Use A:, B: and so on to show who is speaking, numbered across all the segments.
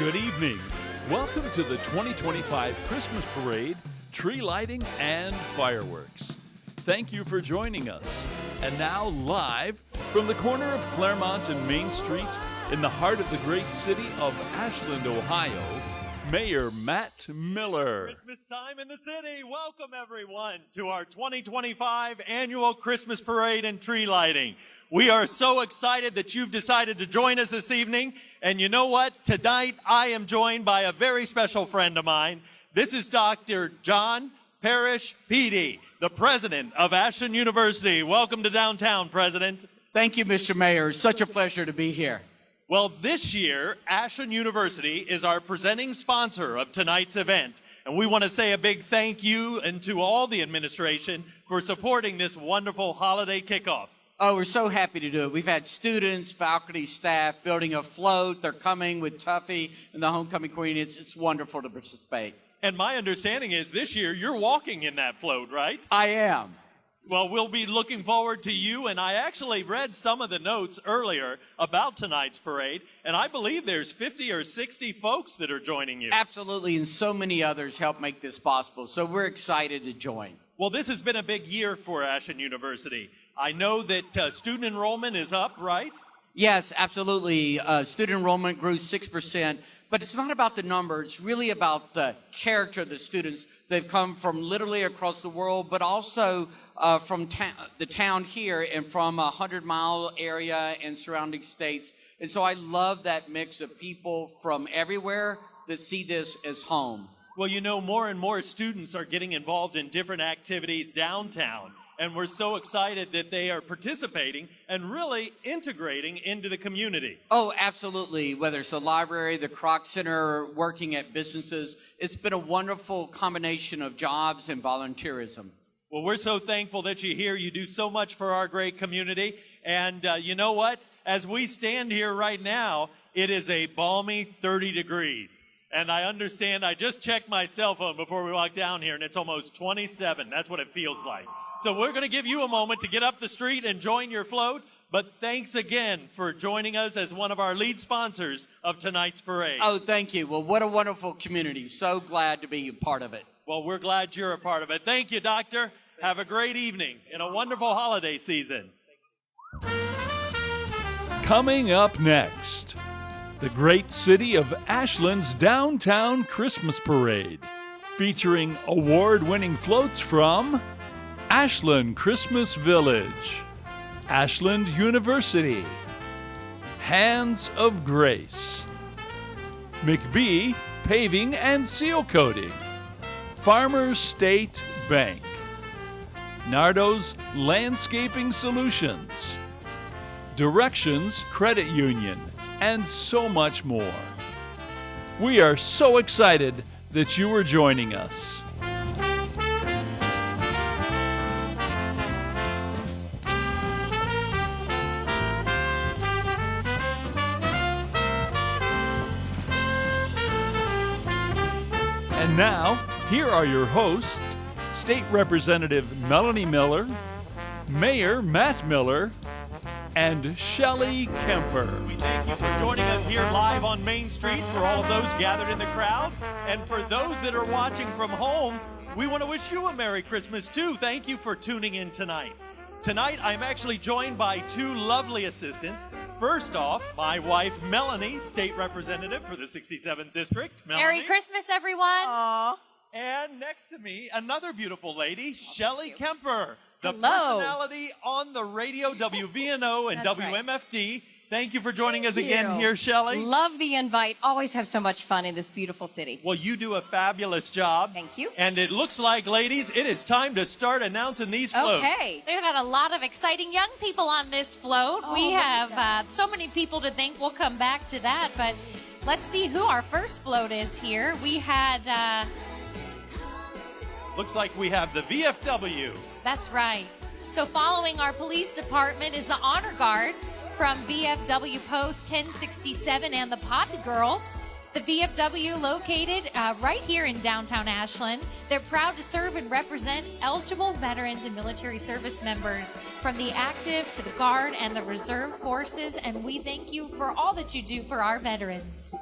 A: Good evening. Welcome to the 2025 Christmas Parade, tree lighting, and fireworks. Thank you for joining us. And now live from the corner of Claremont and Main Street in the heart of the great city of Ashland, Ohio, Mayor Matt Miller.
B: Christmas time in the city. Welcome everyone to our 2025 annual Christmas Parade and tree lighting. We are so excited that you've decided to join us this evening. And you know what? Tonight I am joined by a very special friend of mine. This is Dr. John Parrish Peedy, the president of Ashland University. Welcome to downtown, President.
C: Thank you, Mr. Mayor. It's such a pleasure to be here.
B: Well, this year, Ashland University is our presenting sponsor of tonight's event. And we want to say a big thank you and to all the administration for supporting this wonderful holiday kickoff.
C: Oh, we're so happy to do it. We've had students, faculty, staff building a float. They're coming with Tuffy and the homecoming queen. It's wonderful to participate.
B: And my understanding is this year you're walking in that float, right?
C: I am.
B: Well, we'll be looking forward to you. And I actually read some of the notes earlier about tonight's parade. And I believe there's 50 or 60 folks that are joining you.
C: Absolutely. And so many others help make this possible. So we're excited to join.
B: Well, this has been a big year for Ashland University. I know that student enrollment is up, right?
C: Yes, absolutely. Student enrollment grew 6%. But it's not about the number. It's really about the character of the students. They've come from literally across the world, but also from the town here and from a 100-mile area and surrounding states. And so I love that mix of people from everywhere that see this as home.
B: Well, you know, more and more students are getting involved in different activities downtown. And we're so excited that they are participating and really integrating into the community.
C: Oh, absolutely. Whether it's the library, the Kroc Center, working at businesses, it's been a wonderful combination of jobs and volunteerism.
B: Well, we're so thankful that you're here. You do so much for our great community. And you know what? As we stand here right now, it is a balmy 30 degrees. And I understand, I just checked my cell phone before we walked down here, and it's almost 27. That's what it feels like. So we're going to give you a moment to get up the street and join your float. But thanks again for joining us as one of our lead sponsors of tonight's parade.
C: Oh, thank you. Well, what a wonderful community. So glad to be a part of it.
B: Well, we're glad you're a part of it. Thank you, Doctor. Have a great evening and a wonderful holiday season.
A: Coming up next, the great city of Ashland's Downtown Christmas Parade, featuring award-winning floats from Ashland Christmas Village, Ashland University, Hands of Grace, McBee Paving and Seal Coating, Farmers State Bank, Nardo's Landscaping Solutions, Directions Credit Union, and so much more. We are so excited that you are joining us. And now, here are your hosts, State Representative Melanie Miller, Mayor Matt Miller, and Shelley Kemper.
B: We thank you for joining us here live on Main Street, for all of those gathered in the crowd. And for those that are watching from home, we want to wish you a Merry Christmas too. Thank you for tuning in tonight. Tonight, I'm actually joined by two lovely assistants. First off, my wife, Melanie, State Representative for the 67th District. Melanie.
D: Merry Christmas, everyone.
E: Aww.
B: And next to me, another beautiful lady, Shelley Kemper, the
E: Hello.
B: personality on the radio, WVNO and
E: That's right.
B: WMFD. Thank you for joining us
E: Thank
B: again
E: you.
B: here, Shelley.
E: Love the invite. Always have so much fun in this beautiful city.
B: Well, you do a fabulous job.
E: Thank you.
B: And it looks like, ladies, it is time to start announcing these floats.
E: Okay.
D: We've got a lot of exciting young people on this float.
E: Oh,
D: we
E: my
D: have
E: God.
D: so many people to thank. We'll come back to that. But let's see who our first float is here. We had,
B: Looks like we have the VFW.
D: that's right. So following our police department is the Honor Guard from VFW Post 1067 and the Poppy Girls. The VFW located right here in downtown Ashland. They're proud to serve and represent eligible veterans and military service members from the active to the Guard and the Reserve Forces, and we thank you for all that you do for our veterans.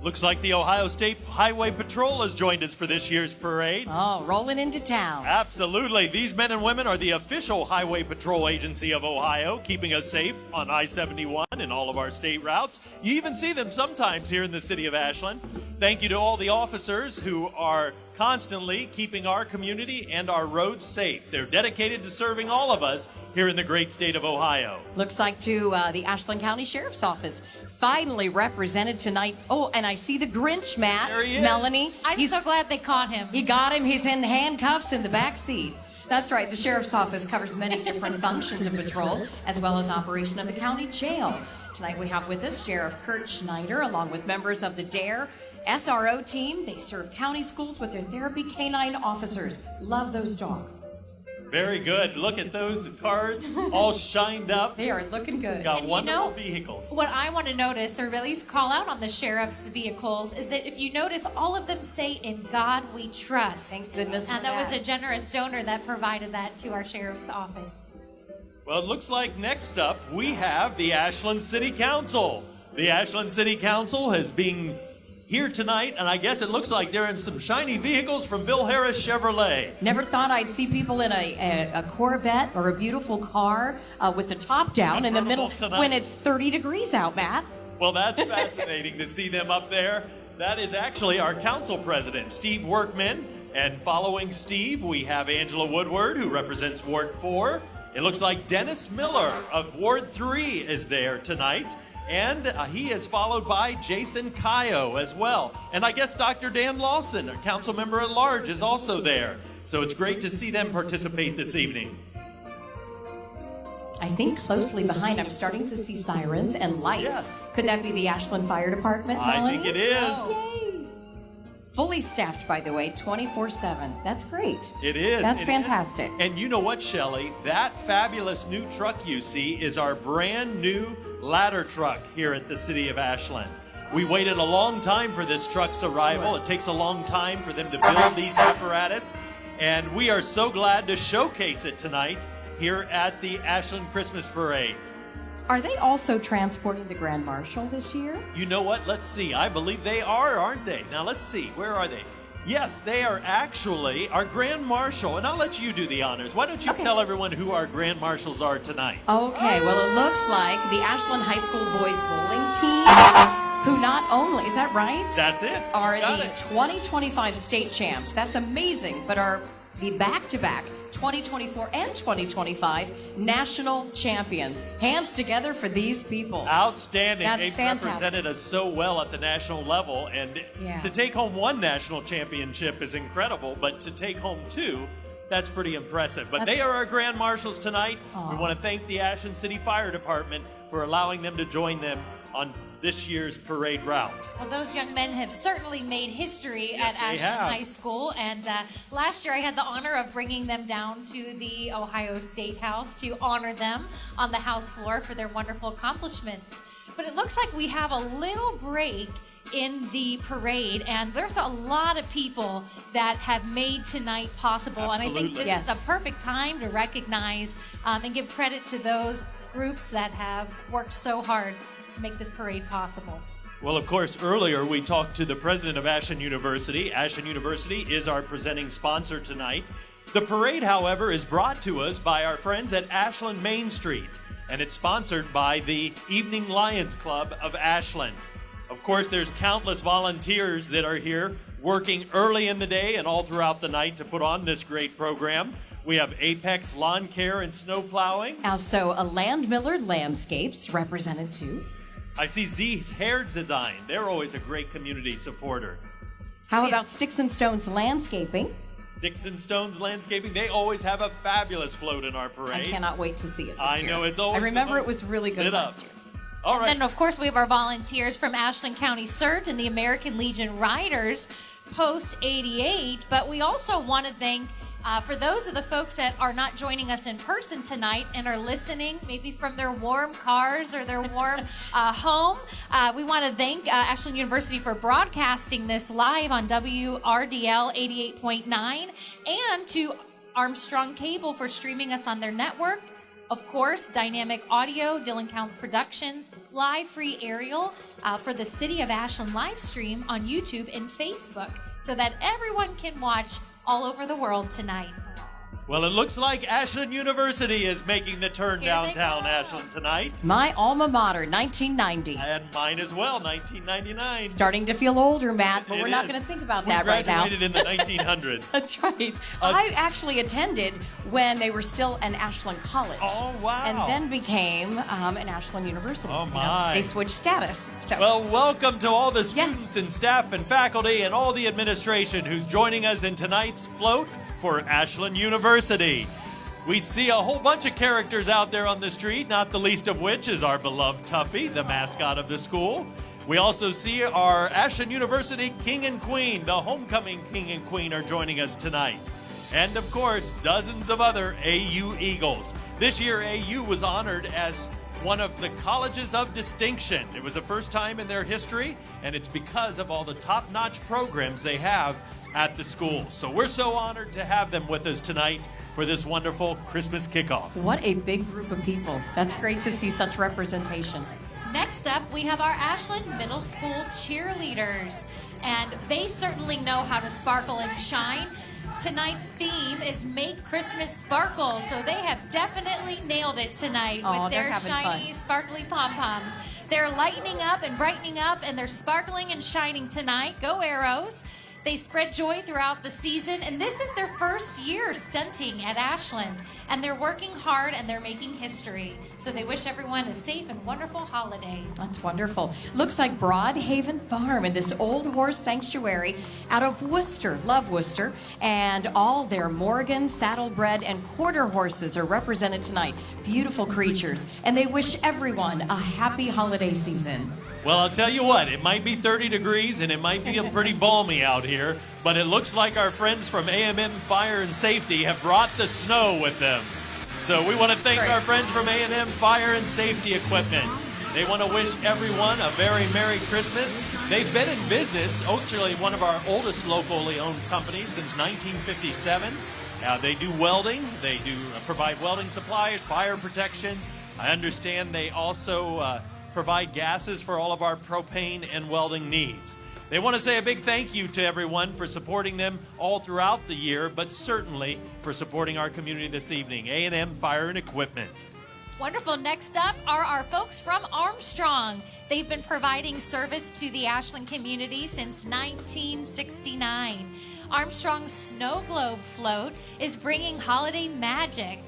B: Looks like the Ohio State Highway Patrol has joined us for this year's parade.
E: Oh, rolling into town.
B: Absolutely. These men and women are the official Highway Patrol Agency of Ohio, keeping us safe on I-71 and all of our state routes. You even see them sometimes here in the city of Ashland. Thank you to all the officers who are constantly keeping our community and our roads safe. They're dedicated to serving all of us here in the great state of Ohio.
E: Looks like to the Ashland County Sheriff's Office. Finally represented tonight. Oh, and I see the Grinch, Matt.
B: There he is.
E: Melanie.
D: I'm so glad they caught him.
E: He got him. He's in handcuffs in the back seat. That's right. The Sheriff's Office covers many different functions of patrol, as well as operation of the county jail. Tonight we have with us Sheriff Kurt Schneider, along with members of the DARE SRO team. They serve county schools with their therapy canine officers. Love those dogs.
B: Very good. Look at those cars all shined up.
E: They are looking good.
B: Got
D: And
B: wonderful vehicles.
D: What I want to notice, or at least call out on the sheriff's vehicles, is that if you notice, all of them say, "In God we trust."
E: Thank goodness
D: And
E: for
D: that was
E: that.
D: a generous donor that provided that to our sheriff's office.
B: Well, it looks like next up we have the Ashland City Council. The Ashland City Council has been here tonight, and I guess it looks like they're in some shiny vehicles from Bill Harris Chevrolet.
E: Never thought I'd see people in a Corvette or a beautiful car with the top down in the middle
B: Tonight.
E: when it's 30 degrees out, Matt.
B: Well, that's fascinating to see them up there. That is actually our council president, Steve Workman. And following Steve, we have Angela Woodward, who represents Ward 4. It looks like Dennis Miller of Ward 3 is there tonight. And he is followed by Jason Cayo as well. And I guess Dr. Dan Lawson, a council member at large, is also there. So it's great to see them participate this evening.
E: I think closely behind, I'm starting to see sirens and lights.
B: Yes.
E: Could that be the Ashland Fire Department,
B: I
E: Melanie?
B: think it is.
E: Yay. Fully staffed, by the way, 24/7. That's great.
B: It is.
E: That's
B: It is.
E: fantastic.
B: And you know what, Shelley? That fabulous new truck you see is our brand new ladder truck here at the city of Ashland. We waited a long time for this truck's arrival. It takes a long time for them to build these apparatus. And we are so glad to showcase it tonight here at the Ashland Christmas Parade.
E: Are they also transporting the Grand Marshal this year?
B: You know what? Let's see. I believe they are, aren't they? Now let's see. Where are they? Yes, they are actually our Grand Marshal. And I'll let you do the honors. Why don't you
E: Okay.
B: tell everyone who our Grand Marshals are tonight?
E: Okay, well, it looks like the Ashland High School boys bowling team, who not only, is that right?
B: That's it.
E: Are
B: Got
E: the
B: it.
E: 2025 state champs. That's amazing, but are the back-to-back 2024 and 2025 national champions. Hands together for these people.
B: Outstanding.
E: That's
B: They've
E: fantastic.
B: represented us so well at the national level. And
E: Yeah.
B: to take home one national championship is incredible, but to take home two, that's pretty impressive. But they are our Grand Marshals tonight.
E: Aw.
B: We want to thank the Ashland City Fire Department for allowing them to join them on this year's parade route.
D: Well, those young men have certainly made history
B: Yes,
D: at
B: they
D: Ashland
B: have.
D: High School. And last year I had the honor of bringing them down to the Ohio State House to honor them on the House floor for their wonderful accomplishments. But it looks like we have a little break in the parade, and there's a lot of people that have made tonight possible. And I think
B: Absolutely.
D: this
E: Yes.
D: is a perfect time to recognize and give credit to those groups that have worked so hard to make this parade possible.
B: Well, of course, earlier we talked to the president of Ashland University. Ashland University is our presenting sponsor tonight. The parade, however, is brought to us by our friends at Ashland Main Street, and it's sponsored by the Evening Lions Club of Ashland. Of course, there's countless volunteers that are here working early in the day and all throughout the night to put on this great program. We have Apex Lawn Care and Snow Plowing.
E: Also, a Land Miller Landscapes represented too.
B: I see Z's Hair Design. They're always a great community supporter.
E: How about Sticks and Stones Landscaping?
B: Sticks and Stones Landscaping, they always have a fabulous float in our
E: I
B: parade.
E: cannot wait to see it this
B: I
E: year.
B: know, it's always
E: I remember
B: the
E: it was really good
B: lit up.
E: last year.
B: All right.
D: Then, of course, we have our volunteers from Ashland County CERT and the American Legion Riders Post 88. But we also want to thank, for those of the folks that are not joining us in person tonight and are listening, maybe from their warm cars or their warm home, we want to thank Ashland University for broadcasting this live on WRDL 88.9 and to Armstrong Cable for streaming us on their network. Of course, Dynamic Audio, Dylan Counts Productions, live free aerial for the City of Ashland live stream on YouTube and Facebook so that everyone can watch all over the world tonight.
B: Well, it looks like Ashland University is making the turn
D: Here they
B: downtown
D: go.
B: Ashland tonight.
E: My alma mater, 1990.
B: And mine as well, 1999.
E: Starting to feel older, Matt, but
B: It
E: we're not
B: is.
E: going to think about
B: We
E: that right now.
B: graduated in the 1900s.
E: That's right. I actually attended when they were still an Ashland college.
B: Oh, wow.
E: And then became an Ashland University.
B: Oh,
E: You know,
B: my.
E: they switched status. So
B: Well, welcome to all the students
E: Yes.
B: and staff and faculty and all the administration who's joining us in tonight's float for Ashland University. We see a whole bunch of characters out there on the street, not the least of which is our beloved Tuffy, the mascot of the school. We also see our Ashland University King and Queen, the homecoming King and Queen, are joining us tonight. And of course, dozens of other AU Eagles. This year, AU was honored as one of the colleges of distinction. It was the first time in their history, and it's because of all the top-notch programs they have at the school. So we're so honored to have them with us tonight for this wonderful Christmas kickoff.
E: what a big group of people. That's great to see such representation.
D: Next up, we have our Ashland Middle School cheerleaders, and they certainly know how to sparkle and shine. Tonight's theme is Make Christmas Sparkle, so they have definitely nailed it tonight
E: Oh,
D: with
E: they're
D: their
E: having
D: shiny,
E: fun.
D: sparkly pom-poms. They're lightening up and brightening up, and they're sparkling and shining tonight. Go Arrows! They spread joy throughout the season, and this is their first year stunting at Ashland, and they're working hard and they're making history. So they wish everyone a safe and wonderful holiday.
E: That's wonderful. Looks like Broadhaven Farm in this old horse sanctuary out of Worcester. Love Worcester. And all their Morgan, saddlebred, and quarter horses are represented tonight. Beautiful creatures. And they wish everyone a happy holiday season.
B: Well, I'll tell you what, it might be 30 degrees and it might be pretty balmy out here, but it looks like our friends from A&M Fire and Safety have brought the snow with them. So we want to thank
E: Great.
B: our friends from A&M Fire and Safety Equipment. They want to wish everyone a very Merry Christmas. They've been in business, actually one of our oldest locally owned companies since 1957. They do welding. They do provide welding supplies, fire protection. I understand they also provide gases for all of our propane and welding needs. They want to say a big thank you to everyone for supporting them all throughout the year, but certainly for supporting our community this evening. A&M Fire and Equipment.
D: Wonderful. Next up are our folks from Armstrong. They've been providing service to the Ashland community since 1969. Armstrong's Snow Globe float is bringing holiday magic.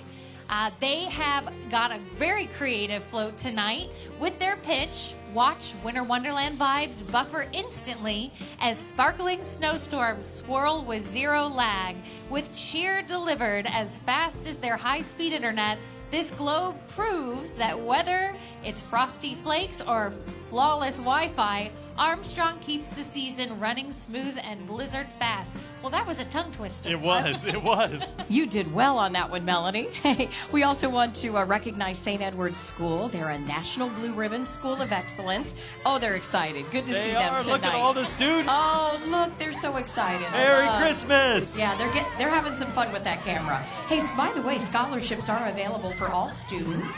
D: They have got a very creative float tonight with their pitch. Watch Winter Wonderland vibes buffer instantly as sparkling snowstorms swirl with zero lag. With cheer delivered as fast as their high-speed internet, this globe proves that whether it's frosty flakes or flawless Wi-Fi, Armstrong keeps the season running smooth and blizzard fast. Well, that was a tongue twister.
B: It was.
E: You did well on that one, Melanie. Hey, we also want to recognize St. Edward's School. They're a National Blue Ribbon School of Excellence. Oh, they're excited. Good to see
B: They
E: them
B: are.
E: tonight.
B: Look at all the students.
E: Oh, look, they're so excited. I
B: Merry
E: love-
B: Christmas.
E: Yeah, they're having some fun with that camera. Hey, by the way, scholarships are available for all students.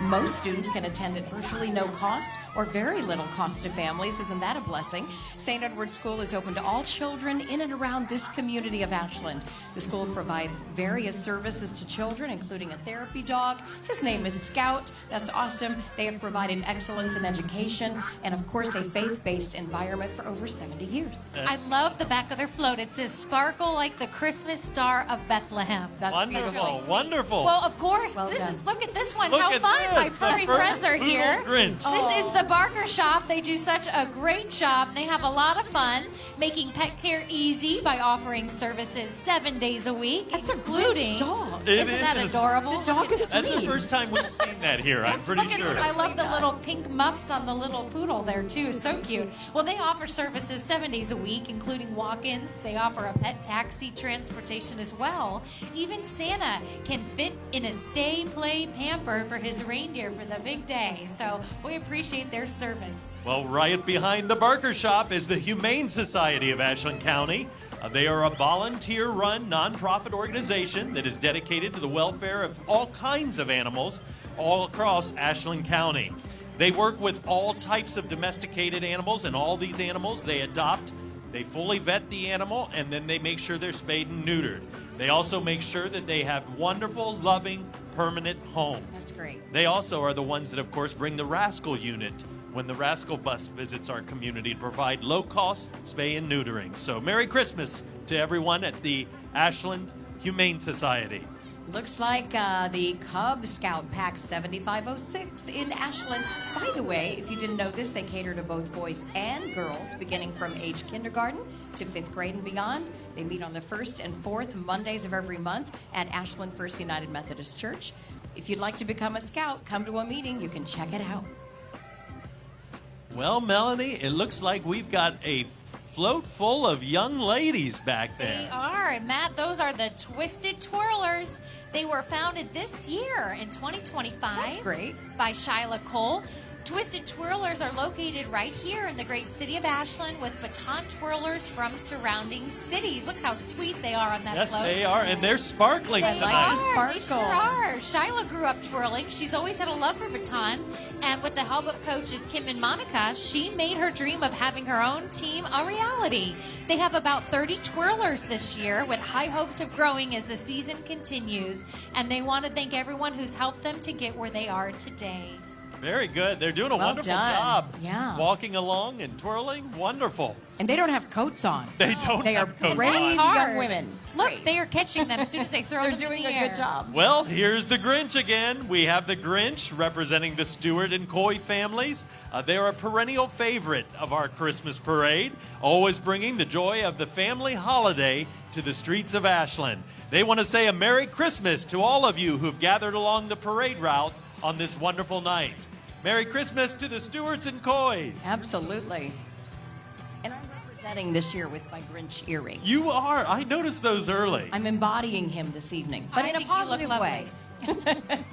E: Most students can attend at virtually no cost or very little cost to families. Isn't that a blessing? St. Edward's School is open to all children in and around this community of Ashland. The school provides various services to children, including a therapy dog. His name is Scout. That's awesome. They have provided excellence in education and, of course, a faith-based environment for over 70 years.
D: I love the back of their float. It says sparkle like the Christmas star of Bethlehem.
E: That's
B: Wonderful.
E: beautiful.
B: Wonderful.
D: Well, of course,
E: Well
D: this
E: done.
D: is, look at this one.
B: Look
D: How
B: at
D: fun.
B: this,
D: My
B: the
D: furry
B: first
D: friends are
B: Poodle
D: here.
B: Grinch.
D: This is the Barker Shop. They do such a great job. They have a lot of fun making pet care easy by offering services 7 days a week,
E: That's a
D: including.
E: Grinch dog.
B: It
D: Isn't that
B: is.
D: adorable?
E: The dog is
B: That's the
E: green.
B: first time we've seen that here, I'm pretty
D: Look at-
B: sure.
D: I love the little pink muffs on the little poodle there too. So cute. Well, they offer services 7 days a week, including walk-ins. They offer a pet taxi transportation as well. Even Santa can fit in a stay, play, pamper for his reindeer for the big day. So we appreciate their service.
B: Well, right behind the Barker Shop is the Humane Society of Ashland County. They are a volunteer-run nonprofit organization that is dedicated to the welfare of all kinds of animals all across Ashland County. They work with all types of domesticated animals, and all these animals they adopt. They fully vet the animal, and then they make sure they're spayed and neutered. They also make sure that they have wonderful, loving, permanent homes.
E: That's great.
B: They also are the ones that, of course, bring the Rascal unit when the Rascal bus visits our community to provide low-cost spay and neutering. So Merry Christmas to everyone at the Ashland Humane Society.
E: Looks like the Cub Scout Pack 7506 in Ashland. By the way, if you didn't know this, they cater to both boys and girls, beginning from age kindergarten to 5th grade and beyond. They meet on the 1st and 4th Mondays of every month at Ashland First United Methodist Church. If you'd like to become a scout, come to a meeting. You can check it out.
B: Well, Melanie, it looks like we've got a float full of young ladies back there.
D: They are. And Matt, those are the Twisted Twirlers. They were founded this year in 2025.
E: That's great.
D: By Shyla Cole. Twisted Twirlers are located right here in the great city of Ashland with baton twirlers from surrounding cities. Look how sweet they are on that
B: Yes,
D: float.
B: they are, and they're sparkling
D: They
B: tonight.
D: are. They
E: sparkle.
D: sure are. Shyla grew up twirling. She's always had a love for baton. And with the help of coaches Kim and Monica, she made her dream of having her own team a reality. They have about 30 twirlers this year with high hopes of growing as the season continues. And they want to thank everyone who's helped them to get where they are today.
B: Very good. They're doing a
E: Well
B: wonderful
E: done.
B: job.
E: Yeah.
B: Walking along and twirling. Wonderful.
E: And they don't have coats on.
B: They don't
E: They are
B: have coats
E: brave
B: on.
D: That's
E: young
D: hard.
E: women.
D: Look,
E: Great.
D: they are catching them as soon as they throw
E: They're
D: them
E: doing
D: in the
E: a
D: air.
E: good job.
B: Well, here's the Grinch again. We have the Grinch representing the Stewart and Coy families. They're a perennial favorite of our Christmas parade, always bringing the joy of the family holiday to the streets of Ashland. They want to say a Merry Christmas to all of you who've gathered along the parade route on this wonderful night. Merry Christmas to the Stewarts and Coys.
E: Absolutely. And I'm representing this year with my Grinch earring.
B: You are. I noticed those early.
E: I'm embodying him this evening, but
D: I
E: in a
D: think you look
E: positive
D: lovely.
E: way.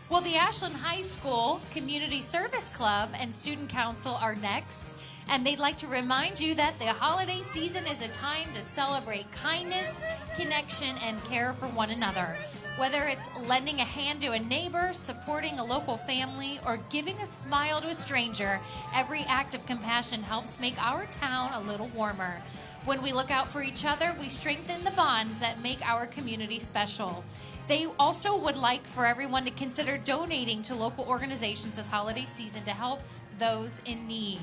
D: Well, the Ashland High School Community Service Club and Student Council are next. And they'd like to remind you that the holiday season is a time to celebrate kindness, connection, and care for one another. Whether it's lending a hand to a neighbor, supporting a local family, or giving a smile to a stranger, every act of compassion helps make our town a little warmer. When we look out for each other, we strengthen the bonds that make our community special. They also would like for everyone to consider donating to local organizations this holiday season to help those in need.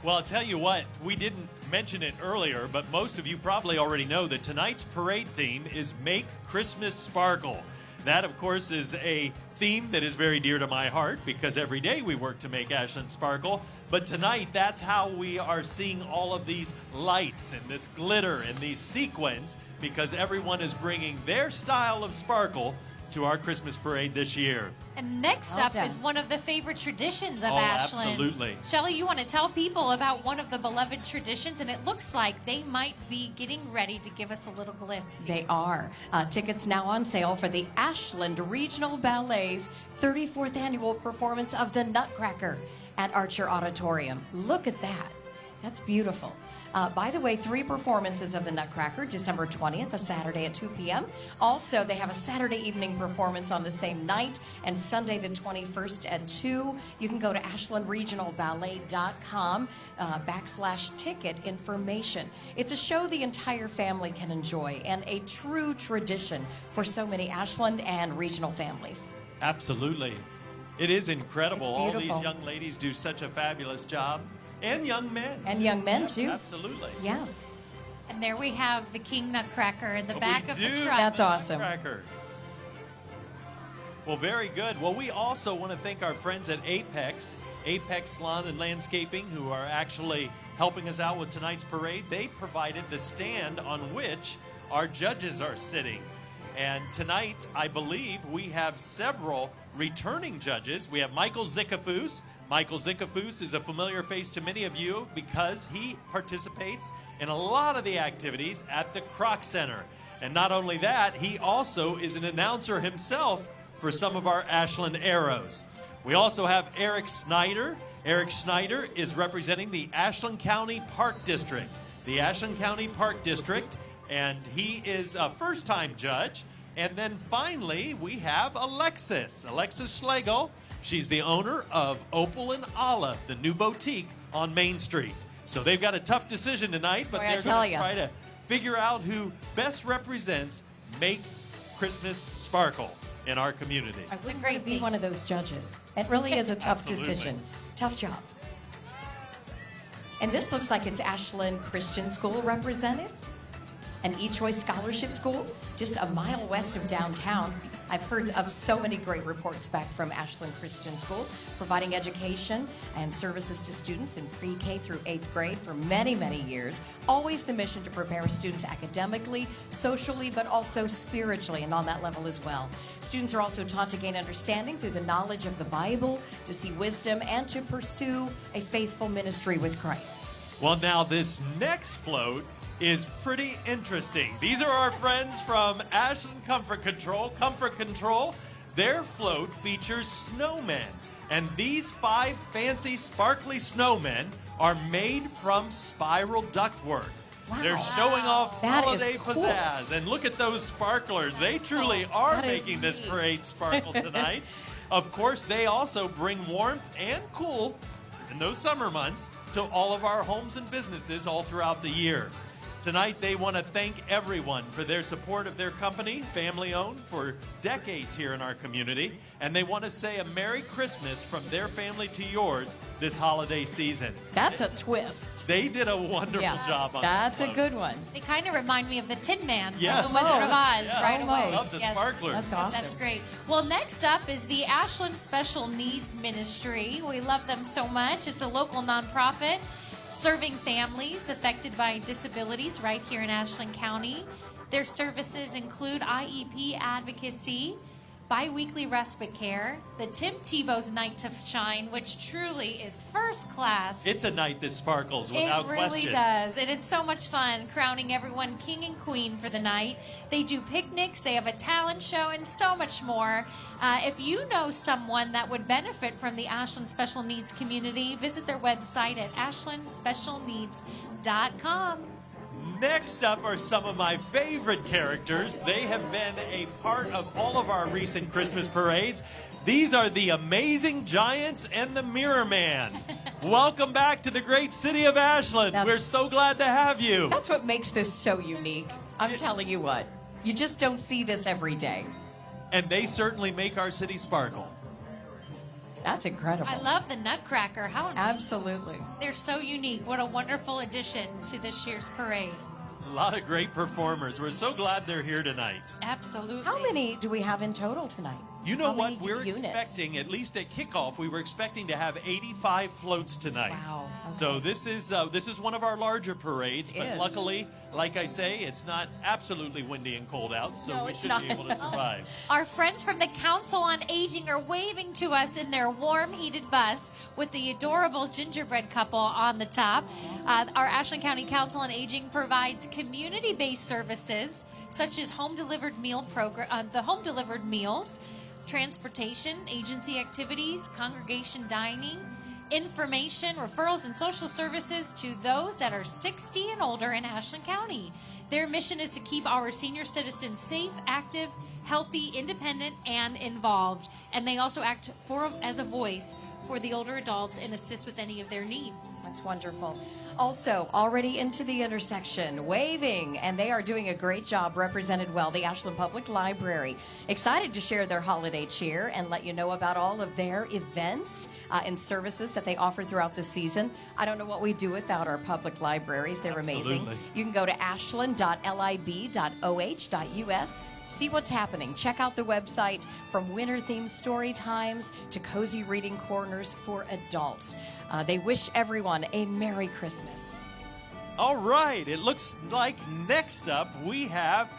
B: Well, I'll tell you what, we didn't mention it earlier, but most of you probably already know that tonight's parade theme is Make Christmas Sparkle. That, of course, is a theme that is very dear to my heart because every day we work to make Ashland sparkle. But tonight, that's how we are seeing all of these lights and this glitter and these sequins because everyone is bringing their style of sparkle to our Christmas parade this year.
D: And next
E: Well
D: up
E: done.
D: is one of the favorite traditions of
B: Oh,
D: Ashland.
B: absolutely.
D: Shelley, you want to tell people about one of the beloved traditions, and it looks like they might be getting ready to give us a little glimpse.
E: They are. Tickets now on sale for the Ashland Regional Ballet's 34th annual performance of the Nutcracker at Archer Auditorium. Look at that. That's beautiful. By the way, 3 performances of the Nutcracker, December 20th, a Saturday at 2 p.m. Also, they have a Saturday evening performance on the same night and Sunday the 21st at 2. You can go to ashlandregionalballet.com /ticket information. It's a show the entire family can enjoy and a true tradition for so many Ashland and regional families.
B: Absolutely. It is incredible.
E: It's
B: All these
E: beautiful.
B: young ladies do such a fabulous job. And young men.
E: And young men, too.
B: Absolutely.
E: Yeah,
D: And there we have the King Nutcracker in the back
B: We
D: of
B: do.
D: the truck.
E: That's awesome.
B: Nutcracker. Well, very good. Well, we also want to thank our friends at Apex Lawn and Landscaping, who are actually helping us out with tonight's parade. They provided the stand on which our judges are sitting. And tonight, I believe, we have several returning judges. We have Michael Zickafoos. Michael Zickafoos is a familiar face to many of you because he participates in a lot of the activities at the Kroc Center. And not only that, he also is an announcer himself for some of our Ashland Arrows. We also have Eric Snyder. Eric Snyder is representing the Ashland County Park District. The Ashland County Park District, and he is a first-time judge. And then finally, we have Alexis Schlegel. She's the owner of Opal and Olive, the new boutique on Main Street. So they've got a tough decision tonight, but
E: Boy, I
B: they're
E: tell
B: going to
E: ya.
B: try to figure out who best represents Make Christmas Sparkle in our community.
E: I
D: It's a
E: wouldn't
D: great
E: want to be
D: thing.
E: one of those judges. It really is a tough
B: Absolutely.
E: decision. Tough job. And this looks like it's Ashland Christian School represented, an E-Choice Scholarship School, just a mile west of downtown. I've heard of so many great reports back from Ashland Christian School, providing education and services to students in pre-K through 8th grade for many, many years. Always the mission to prepare students academically, socially, but also spiritually, and on that level as well. Students are also taught to gain understanding through the knowledge of the Bible, to see wisdom, and to pursue a faithful ministry with Christ.
B: Well, now this next float is pretty interesting. These are our friends from Ashland Comfort Control. Comfort Control, their float features snowmen. And these 5 fancy, sparkly snowmen are made from spiral ductwork.
E: Wow.
B: They're showing off
E: That is
B: holiday
E: cool.
B: pizzazz. And look at those sparklers. They truly are
E: That is
B: making this
E: neat.
B: parade sparkle tonight. Of course, they also bring warmth and cool in those summer months to all of our homes and businesses all throughout the year. Tonight, they want to thank everyone for their support of their company, family-owned, for decades here in our community. And they want to say a Merry Christmas from their family to yours this holiday season.
E: That's a twist.
B: They did a wonderful job on
E: That's
B: that
E: a
B: float.
E: good one.
D: They kind of remind me of the Tin Man
B: Yes.
D: from The Wizard of Oz
B: Yeah.
D: right
E: Almost.
D: away.
B: Love the sparklers.
E: That's awesome.
D: That's great. Well, next up is the Ashland Special Needs Ministry. We love them so much. It's a local nonprofit serving families affected by disabilities right here in Ashland County. Their services include IEP advocacy, bi-weekly respite care, the Tim Tebow's Night to Shine, which truly is first class.
B: It's a night that sparkles without
D: It really
B: question.
D: does. And it's so much fun crowning everyone king and queen for the night. They do picnics, they have a talent show, and so much more. If you know someone that would benefit from the Ashland Special Needs community, visit their website at ashlandspecialneeds.com.
B: Next up are some of my favorite characters. They have been a part of all of our recent Christmas parades. These are the Amazing Giants and the Mirror Man. Welcome back to the great city of Ashland.
E: That's-
B: We're so glad to have you.
E: That's what makes this so unique. I'm telling you what. You just don't see this every day.
B: And they certainly make our city sparkle.
E: That's incredible.
D: I love the Nutcracker. How
E: Absolutely.
D: they're so unique. What a wonderful addition to this year's parade.
B: A lot of great performers. We're so glad they're here tonight.
D: Absolutely.
E: How many do we have in total tonight?
B: You know
E: How
B: what?
E: many
B: We're
E: units?
B: expecting, at least at kickoff, we were expecting to have 85 floats tonight.
E: Wow, okay.
B: So this is one of our larger parades,
E: It
B: but
E: is.
B: luckily, like I say, it's not absolutely windy and cold out, so
E: No,
B: we
E: it's
B: should
E: not.
B: be able to survive.
D: Our friends from the Council on Aging are waving to us in their warm, heated bus with the adorable gingerbread couple on the top. Our Ashland County Council on Aging provides community-based services such as home-delivered meal program, the home-delivered meals, transportation, agency activities, congregation dining, information, referrals, and social services to those that are 60 and older in Ashland County. Their mission is to keep our senior citizens safe, active, healthy, independent, and involved. And they also act as a voice for the older adults and assist with any of their needs.
E: That's wonderful. Also, already into the intersection, waving, and they are doing a great job, represented well, the Ashland Public Library. Excited to share their holiday cheer and let you know about all of their events and services that they offer throughout the season. I don't know what we do without our public libraries. They're amazing.
B: Absolutely.
E: You can go to ashland.lib.oh.us. See what's happening. Check out the website, from winter-themed story times to cozy reading corners for adults. They wish everyone a Merry Christmas.
B: All right, it looks like next up we have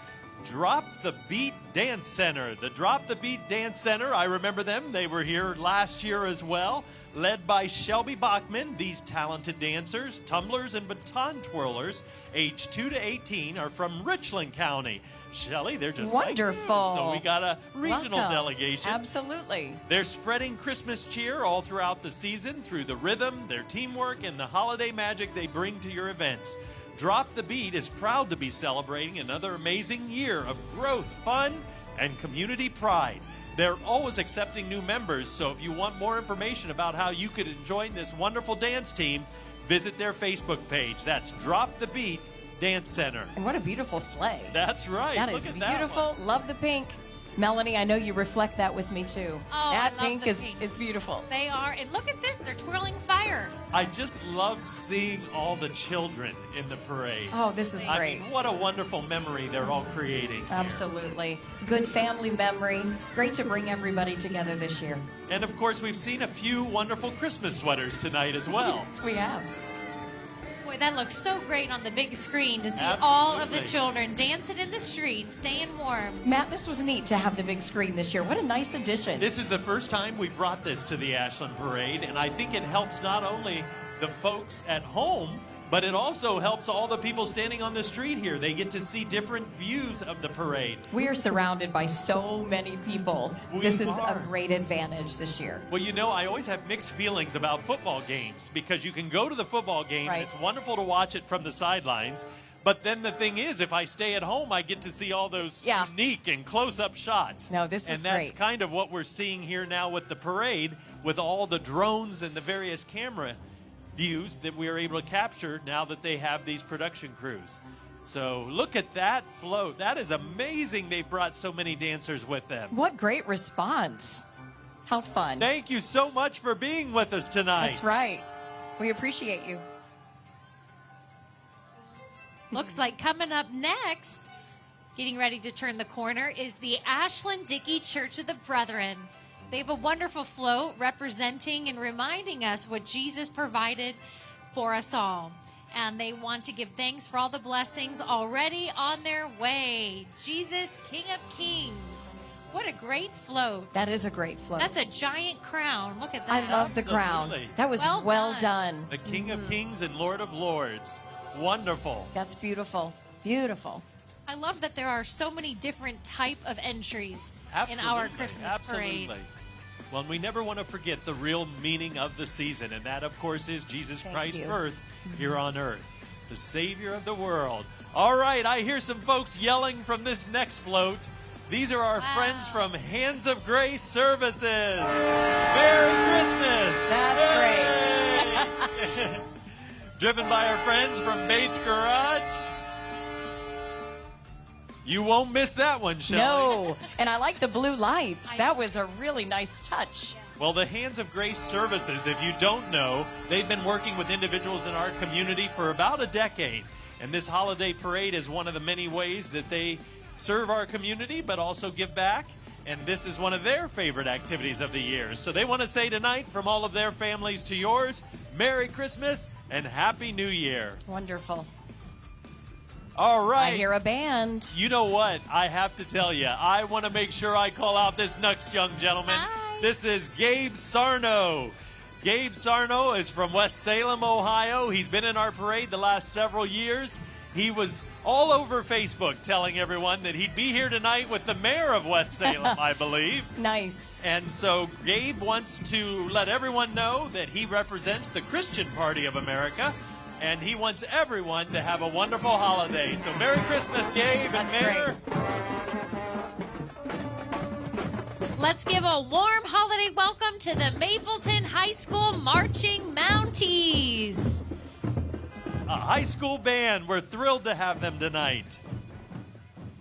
B: Drop the Beat Dance Center. The Drop the Beat Dance Center, I remember them. They were here last year as well, led by Shelby Bachman. These talented dancers, tumblers, and baton twirlers, aged 2 to 18, are from Richland County. Shelly, they're just
E: Wonderful.
B: Like you. So we got a regional
E: Welcome.
B: delegation.
E: Absolutely.
B: They're spreading Christmas cheer all throughout the season through the rhythm, their teamwork, and the holiday magic they bring to your events. Drop the Beat is proud to be celebrating another amazing year of growth, fun, and community pride. They're always accepting new members, so if you want more information about how you could join this wonderful dance team, visit their Facebook page. That's Drop the Beat Dance Center.
E: And what a beautiful sleigh.
B: That's right.
E: That
B: Look
E: is
B: at that
E: beautiful.
B: one.
E: Love the pink. Melanie, I know you reflect that with me too.
D: Oh,
E: that
D: I love
E: pink
D: the
E: is
D: pink.
E: is beautiful.
D: They are, and look at this, they're twirling fire.
B: I just love seeing all the children in the parade.
E: Oh, this is
B: I
E: great.
B: mean, what a wonderful memory they're all creating.
E: Absolutely. Good family memory. Great to bring everybody together this year.
B: And of course, we've seen a few wonderful Christmas sweaters tonight as well.
E: Yes, we have.
D: Boy, that looks so great on the big screen to see all of the
B: Absolutely.
D: children dancing in the streets, staying warm.
E: Matt, this was neat to have the big screen this year. What a nice addition.
B: This is the first time we brought this to the Ashland Parade, and I think it helps not only the folks at home, but it also helps all the people standing on the street here. They get to see different views of the parade.
E: We are surrounded by so many people.
B: We
E: This is
B: are.
E: a great advantage this year.
B: Well, you know, I always have mixed feelings about football games because you can go to the football game,
E: Right.
B: and it's wonderful to watch it from the sidelines. But then the thing is, if I stay at home, I get to see all those
E: Yeah.
B: unique and close-up shots.
E: No, this was
B: And that's
E: great.
B: kind of what we're seeing here now with the parade, with all the drones and the various camera views that we are able to capture now that they have these production crews. So look at that float. That is amazing they've brought so many dancers with them.
E: What great response. How fun.
B: Thank you so much for being with us tonight.
E: That's right. We appreciate you.
D: Looks like coming up next, getting ready to turn the corner, is the Ashland Dickey Church of the Brethren. They have a wonderful float representing and reminding us what Jesus provided for us all. And they want to give thanks for all the blessings already on their way. Jesus, King of Kings. What a great float.
E: That is a great float.
D: That's a giant crown. Look at that.
E: I love the crown.
B: Absolutely.
E: That was
D: Well
E: well
D: done.
E: done.
B: The King of Kings and Lord of Lords. Wonderful.
E: That's beautiful. Beautiful.
D: I love that there are so many different type of entries
B: Absolutely.
D: in our Christmas
B: Absolutely.
D: parade.
B: Well, and we never want to forget the real meaning of the season, and that, of course, is Jesus
E: Thank
B: Christ's
E: you.
B: birth here on earth, the Savior of the world. All right, I hear some folks yelling from this next float. These are our
D: Wow.
B: friends from Hands of Grace Services. Merry Christmas!
E: That's
B: great. Driven by our friends from Bates Garage. You won't miss that one, Shelley.
E: No. And I like the blue lights.
D: I-
E: That was a really nice touch.
B: Well, the Hands of Grace Services, if you don't know, they've been working with individuals in our community for about a decade. And this holiday parade is one of the many ways that they serve our community, but also give back. And this is one of their favorite activities of the year. So they want to say tonight, from all of their families to yours, Merry Christmas and Happy New Year.
E: Wonderful.
B: All right.
E: I hear a band.
B: You know what? I have to tell you, I want to make sure I call out this next young gentleman.
D: Hi.
B: This is Gabe Sarno. Gabe Sarno is from West Salem, Ohio. He's been in our parade the last several years. He was all over Facebook telling everyone that he'd be here tonight with the mayor of West Salem, I believe.
E: Nice.
B: And so Gabe wants to let everyone know that he represents the Christian Party of America, and he wants everyone to have a wonderful holiday. So Merry Christmas, Gabe and
E: That's
B: Mayor.
D: Let's give a warm holiday welcome to the Mapleton High School Marching Mounties.
B: A high school band. We're thrilled to have them tonight.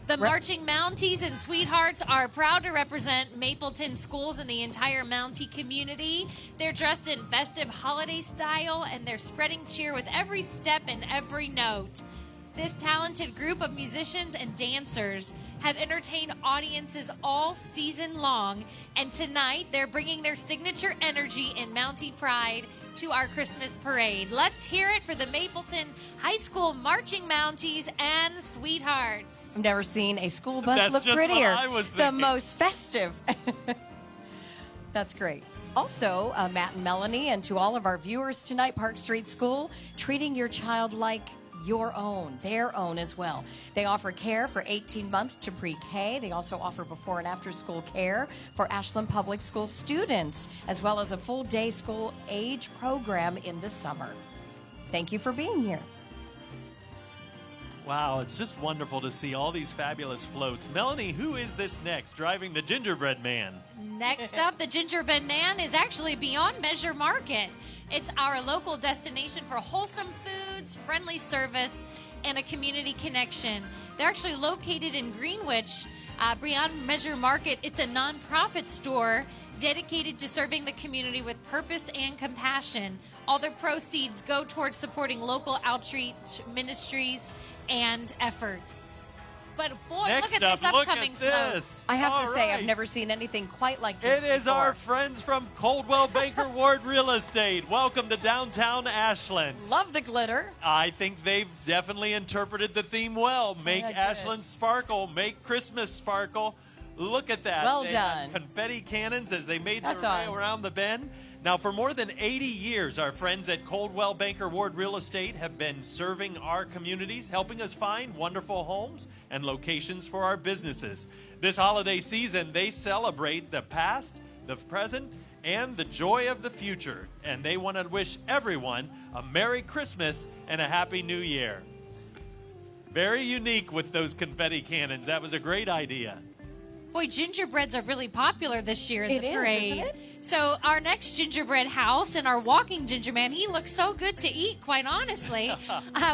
D: The Marching Mounties and Sweethearts are proud to represent Mapleton schools and the entire Mountie community. They're dressed in festive holiday style and they're spreading cheer with every step and every note. This talented group of musicians and dancers have entertained audiences all season long, and tonight they're bringing their signature energy and Mountie pride to our Christmas parade. Let's hear it for the Mapleton High School Marching Mounties and Sweethearts.
E: I've never seen a school bus
B: That's
E: look
B: just what
E: prettier.
B: I was
E: The
B: thinking.
E: most festive. That's great. Also, Matt and Melanie, and to all of our viewers tonight, Park Street School, treating your child like your own, their own as well. They offer care for 18 months to pre-K. They also offer before and after school care for Ashland Public School students, as well as a full day school age program in the summer. Thank you for being here.
B: Wow, it's just wonderful to see all these fabulous floats. Melanie, who is this next driving the gingerbread man?
D: Next up, the Gingerbread Man is actually Beyond Measure Market. It's our local destination for wholesome foods, friendly service, and a community connection. They're actually located in Greenwich. Beyond Measure Market, it's a nonprofit store dedicated to serving the community with purpose and compassion. All their proceeds go towards supporting local outreach ministries and efforts. But boy,
B: Next
D: look at
B: up,
D: this
B: look
D: upcoming
B: at
D: float.
B: this.
E: I have
B: All
E: to say, I've
B: right.
E: never seen anything quite like this
B: It is
E: before.
B: our friends from Coldwell Banker Ward Real Estate. Welcome to downtown Ashland.
E: Love the glitter.
B: I think they've definitely interpreted the theme well. Make
E: Yeah, good.
B: Ashland sparkle, make Christmas sparkle. Look at that.
E: Well
B: They
E: done.
B: had confetti cannons as they made
E: That's
B: their way
E: on.
B: around the bend. Now, for more than 80 years, our friends at Coldwell Banker Ward Real Estate have been serving our communities, helping us find wonderful homes and locations for our businesses. This holiday season, they celebrate the past, the present, and the joy of the future. And they want to wish everyone a Merry Christmas and a Happy New Year. Very unique with those confetti cannons. That was a great idea.
D: Boy, gingerbreads are really popular this year in
E: It
D: the
E: is,
D: parade.
E: isn't it?
D: So our next gingerbread house and our walking gingerman, he looks so good to eat, quite honestly.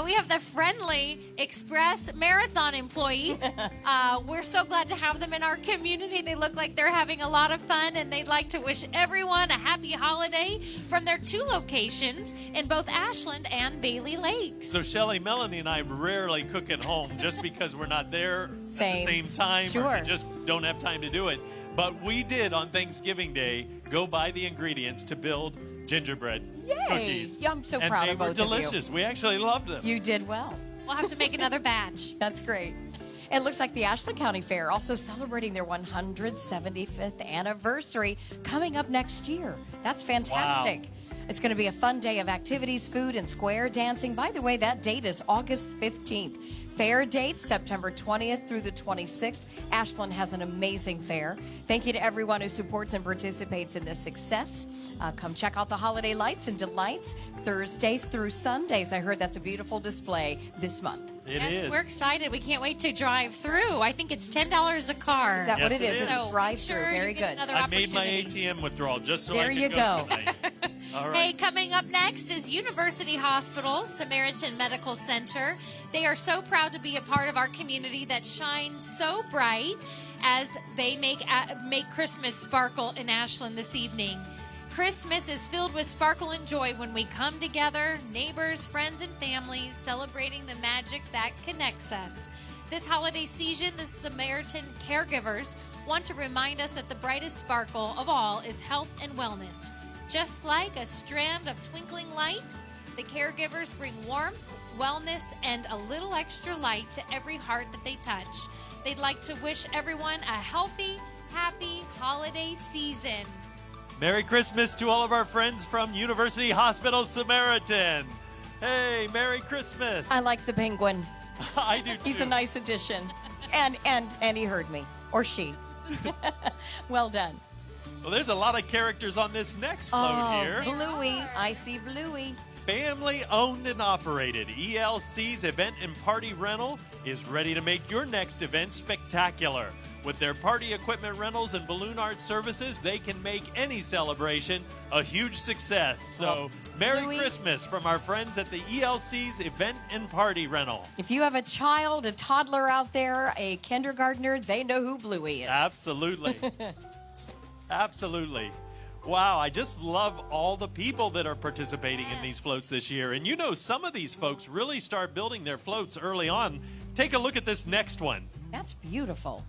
D: We have the Friendly Express Marathon employees. We're so glad to have them in our community. They look like they're having a lot of fun, and they'd like to wish everyone a happy holiday from their 2 locations in both Ashland and Bailey Lakes.
B: So Shelly, Melanie, and I rarely cook at home just because we're not there at
E: Same.
B: the same time, or
E: Sure.
B: we just don't have time to do it. But we did on Thanksgiving Day go buy the ingredients to build gingerbread
E: Yay.
B: cookies.
E: Yeah, I'm so
B: and
E: proud
B: they
E: of
B: were
E: both of you.
B: delicious. We actually loved them.
E: You did well.
D: We'll have to make another batch.
E: That's great. It looks like the Ashland County Fair also celebrating their 175th anniversary coming up next year. That's fantastic.
B: Wow.
E: It's going to be a fun day of activities, food, and square dancing. By the way, that date is August 15th. Fair date, September 20th through the 26th. Ashland has an amazing fair. Thank you to everyone who supports and participates in this success. Come check out the holiday lights and delights Thursdays through Sundays. I heard that's a beautiful display this month.
B: It
D: Yes,
B: is.
D: we're excited. We can't wait to drive through. I think it's $10 a car.
E: Is that what
B: Yes,
E: it
B: it
E: is?
B: is.
E: It's
D: So,
E: drive through.
D: sure,
E: Very
D: you get
E: good.
D: another
B: I made my
D: opportunity.
B: ATM withdrawal just so
E: There
B: I
E: you
B: could
E: go.
B: tonight. All
D: Hey,
B: right.
D: coming up next is University Hospital's Samaritan Medical Center. They are so proud to be a part of our community that shines so bright as they make Christmas sparkle in Ashland this evening. Christmas is filled with sparkle and joy when we come together, neighbors, friends, and families, celebrating the magic that connects us. This holiday season, the Samaritan caregivers want to remind us that the brightest sparkle of all is health and wellness. Just like a strand of twinkling lights, the caregivers bring warmth, wellness, and a little extra light to every heart that they touch. They'd like to wish everyone a healthy, happy holiday season.
B: Merry Christmas to all of our friends from University Hospital Samaritan. Hey, Merry Christmas.
E: I like the penguin.
B: I do too.
E: He's a nice addition. And he heard me. Or she. Well done.
B: Well, there's a lot of characters on this next float here.
E: Bluey. I see Bluey.
B: Family owned and operated, ELC's Event and Party Rental is ready to make your next event spectacular. With their party equipment rentals and balloon art services, they can make any celebration a huge success. So, Merry
E: Louis-
B: Christmas from our friends at the ELC's Event and Party Rental.
E: If you have a child, a toddler out there, a kindergartner, they know who Bluey is.
B: Absolutely. Absolutely. Wow, I just love all the people that are participating in these floats this year. And you know, some of these folks really start building their floats early on. Take a look at this next one.
E: That's beautiful.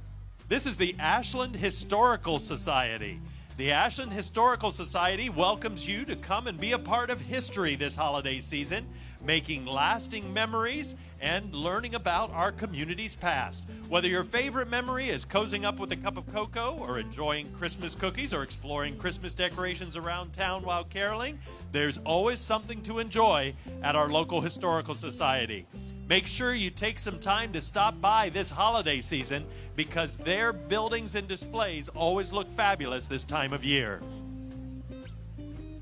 B: This is the Ashland Historical Society. The Ashland Historical Society welcomes you to come and be a part of history this holiday season, making lasting memories and learning about our community's past. Whether your favorite memory is cozying up with a cup of cocoa or enjoying Christmas cookies or exploring Christmas decorations around town while caroling, there's always something to enjoy at our local Historical Society. Make sure you take some time to stop by this holiday season because their buildings and displays always look fabulous this time of year.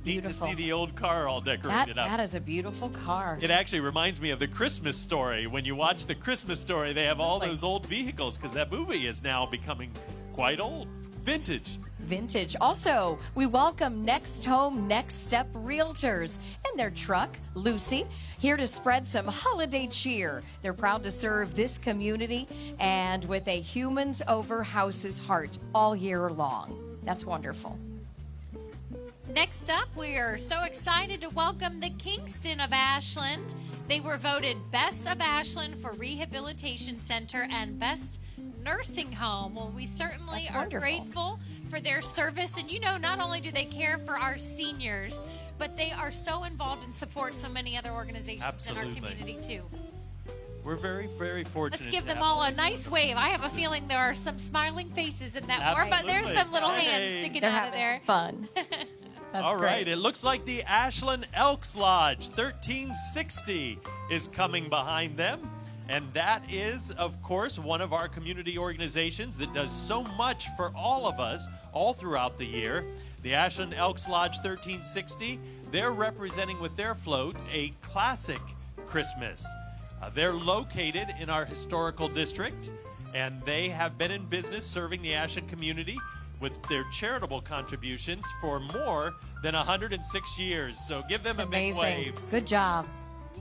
B: Neat to
E: Beautiful.
B: see the old car all decorated up.
E: That is a beautiful car.
B: It actually reminds me of the Christmas Story. When you watch the Christmas Story, they have all
E: Really?
B: those old vehicles because that movie is now becoming quite old. Vintage.
E: Vintage. Also, we welcome Next Home, Next Step Realtors and their truck, Lucy, here to spread some holiday cheer. They're proud to serve this community and with a humans over houses heart all year long. That's wonderful.
D: Next up, we are so excited to welcome the Kingston of Ashland. They were voted Best of Ashland for Rehabilitation Center and Best Nursing Home. Well, we certainly
E: That's
D: are
E: wonderful.
D: grateful for their service. And you know, not only do they care for our seniors, but they are so involved and support so many other organizations
B: Absolutely.
D: in our community, too.
B: We're very, very fortunate.
D: Let's give
B: to
D: them
B: have
D: all a
B: those
D: nice wave. I have a feeling there are some smiling faces in that war, but there's some little
B: Absolutely.
D: hands
B: Hey.
D: sticking
E: They're
D: out of
E: having
D: there.
E: some fun. That's
B: All right,
E: great.
B: it looks like the Ashland Elks Lodge 1360 is coming behind them. And that is, of course, one of our community organizations that does so much for all of us all throughout the year. The Ashland Elks Lodge 1360, they're representing with their float a classic Christmas. They're located in our historical district, and they have been in business serving the Ashland community with their charitable contributions for more than 106 years. So give them
E: It's
B: a big
E: amazing.
B: wave.
E: Good job.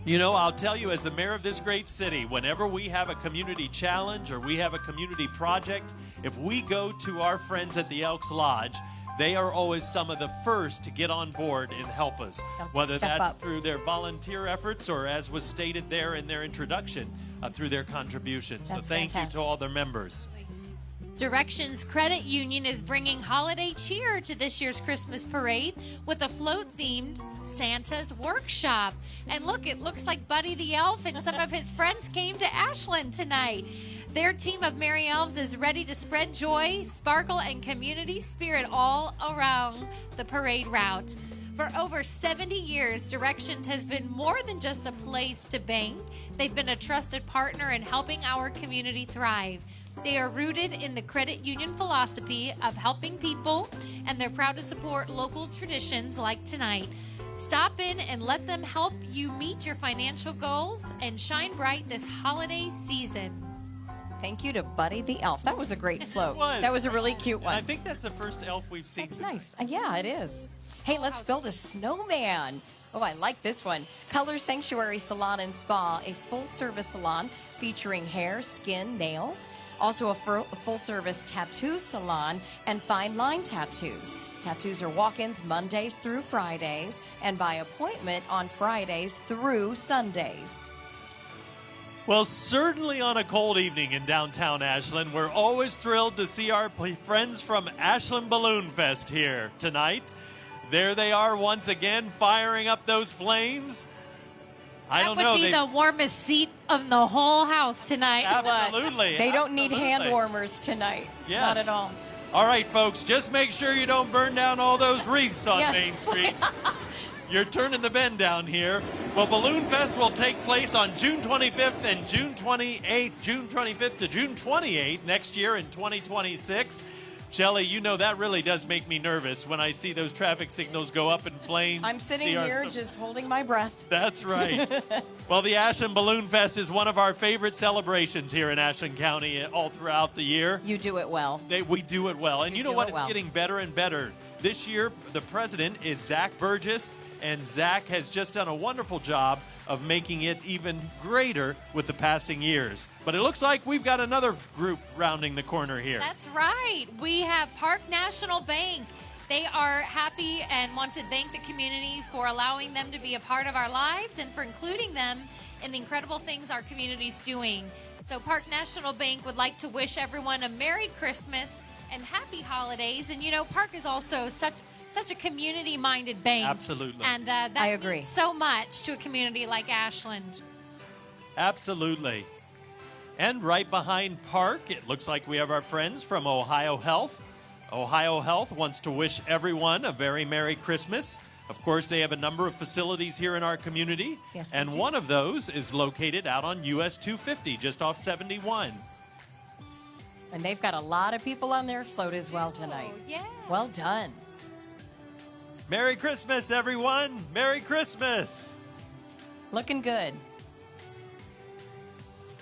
B: You know, I'll tell you, as the mayor of this great city, whenever we have a community challenge or we have a community project, if we go to our friends at the Elks Lodge, they are always some of the first to get on board and help us.
E: Have to
B: Whether
E: step
B: that's
E: up.
B: through their volunteer efforts or, as was stated there in their introduction, through their contributions. So
E: That's
B: thank you
E: fantastic.
B: to all their members.
D: Directions Credit Union is bringing holiday cheer to this year's Christmas parade with a float-themed Santa's Workshop. And look, it looks like Buddy the Elf and some of his friends came to Ashland tonight. Their team of Merry Elves is ready to spread joy, sparkle, and community spirit all around the parade route. For over 70 years, Directions has been more than just a place to bank. They've been a trusted partner in helping our community thrive. They are rooted in the credit union philosophy of helping people, and they're proud to support local traditions like tonight. Stop in and let them help you meet your financial goals and shine bright this holiday season.
E: Thank you to Buddy the Elf. That was a great float.
B: was.
E: That was a really cute
B: And I
E: one.
B: think that's the first elf we've seen.
E: That's
B: tonight.
E: nice. Yeah, it is. Hey, let's build a snowman. Oh, I like this one. Color Sanctuary Salon and Spa, a full-service salon featuring hair, skin, nails. Also a full-service tattoo salon and fine line tattoos. Tattoos are walk-ins Mondays through Fridays and by appointment on Fridays through Sundays.
B: Well, certainly on a cold evening in downtown Ashland, we're always thrilled to see our friends from Ashland Balloon Fest here tonight. There they are once again, firing up those flames. I don't
D: That
B: know.
D: would be the warmest seat of the whole house tonight.
B: Absolutely.
E: They don't need hand
B: absolutely.
E: warmers tonight.
B: Yes.
E: Not at all.
B: All right, folks, just make sure you don't burn down all those wreaths on
E: Yes.
B: Main Street. You're turning the bend down here. Well, Balloon Fest will take place on June 25th and June 28th, June 25th to June 28th next year in 2026. Shelley, you know that really does make me nervous when I see those traffic signals go up in flames.
E: I'm sitting
B: See our-
E: here just holding my breath.
B: That's right. Well, the Ashland Balloon Fest is one of our favorite celebrations here in Ashland County all throughout the year.
E: You do it well.
B: We do it well. And
E: You
B: you know
E: do
B: what?
E: it
B: It's
E: well.
B: getting better and better. This year, the president is Zach Burgess, and Zach has just done a wonderful job of making it even greater with the passing years. But it looks like we've got another group rounding the corner here.
D: That's right. We have Park National Bank. They are happy and want to thank the community for allowing them to be a part of our lives and for including them in the incredible things our community's doing. So Park National Bank would like to wish everyone a Merry Christmas and Happy Holidays. And you know, Park is also such a community-minded bank.
B: Absolutely.
D: And that
E: I agree.
D: means so much to a community like Ashland.
B: Absolutely. And right behind Park, it looks like we have our friends from Ohio Health. Ohio Health wants to wish everyone a very Merry Christmas. Of course, they have a number of facilities here in our community.
E: Yes, they
B: and
E: do.
B: one of those is located out on US 250, just off 71.
E: And they've got a lot of people on their float as well tonight.
D: Oh, yeah.
E: Well done.
B: Merry Christmas, everyone. Merry Christmas.
E: Looking good.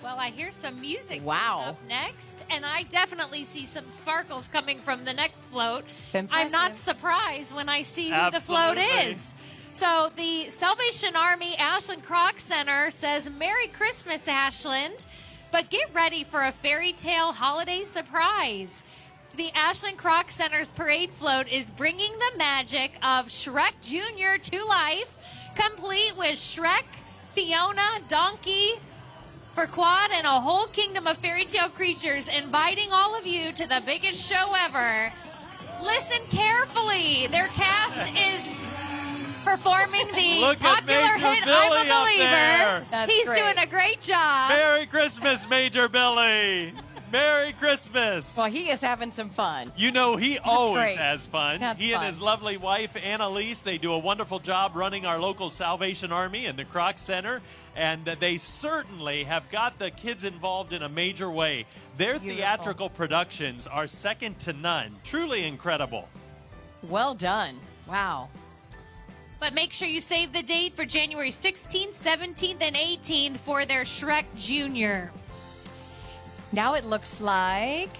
D: Well, I hear some music
E: Wow.
D: up next, and I definitely see some sparkles coming from the next float.
E: It's impressive.
D: I'm not surprised when I see who the float
B: Absolutely.
D: is. So the Salvation Army Ashland Croc Center says, Merry Christmas, Ashland, but get ready for a fairy tale holiday surprise. The Ashland Croc Center's parade float is bringing the magic of Shrek Jr. to life, complete with Shrek, Fiona, Donkey, Farquaad, and a whole kingdom of fairy tale creatures, inviting all of you to the biggest show ever. Listen carefully. Their cast is performing the
B: Look at
D: popular
B: Major
D: hit
B: Billy
D: I'm a
B: up
D: Believer.
B: there.
E: That's
D: He's
E: great.
D: doing a great job.
B: Merry Christmas, Major Billy. Merry Christmas.
E: Well, he is having some fun.
B: You know, he always
E: great.
B: has fun.
E: That's
B: he
E: fun.
B: and his lovely wife, Annalise, they do a wonderful job running our local Salvation Army and the Croc Center. And they certainly have got the kids involved in a major way. Their
E: Beautiful.
B: theatrical productions are second to none. Truly incredible.
E: Well done. Wow.
D: But make sure you save the date for January 16th, 17th, and 18th for their Shrek Jr.
E: Now it looks like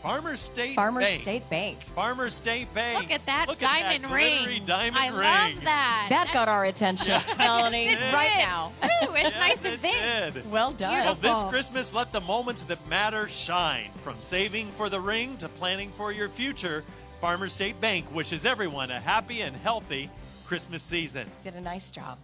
B: Farmers State
E: Farmers
B: Bank.
E: State Bank.
B: Farmers State Bank.
D: Look at that
B: Look
D: diamond
B: at that glittery
D: ring.
B: diamond
D: I
B: ring.
D: love that.
E: That got our attention, Melanie,
D: It
E: right
D: did.
E: now.
D: Ooh, it's
B: Yes,
D: nice and
B: it
D: big.
B: did.
E: Well done.
B: Well,
D: Beautiful.
B: this Christmas, let the moments that matter shine. From saving for the ring to planning for your future, Farmers State Bank wishes everyone a happy and healthy Christmas season.
E: Did a nice job.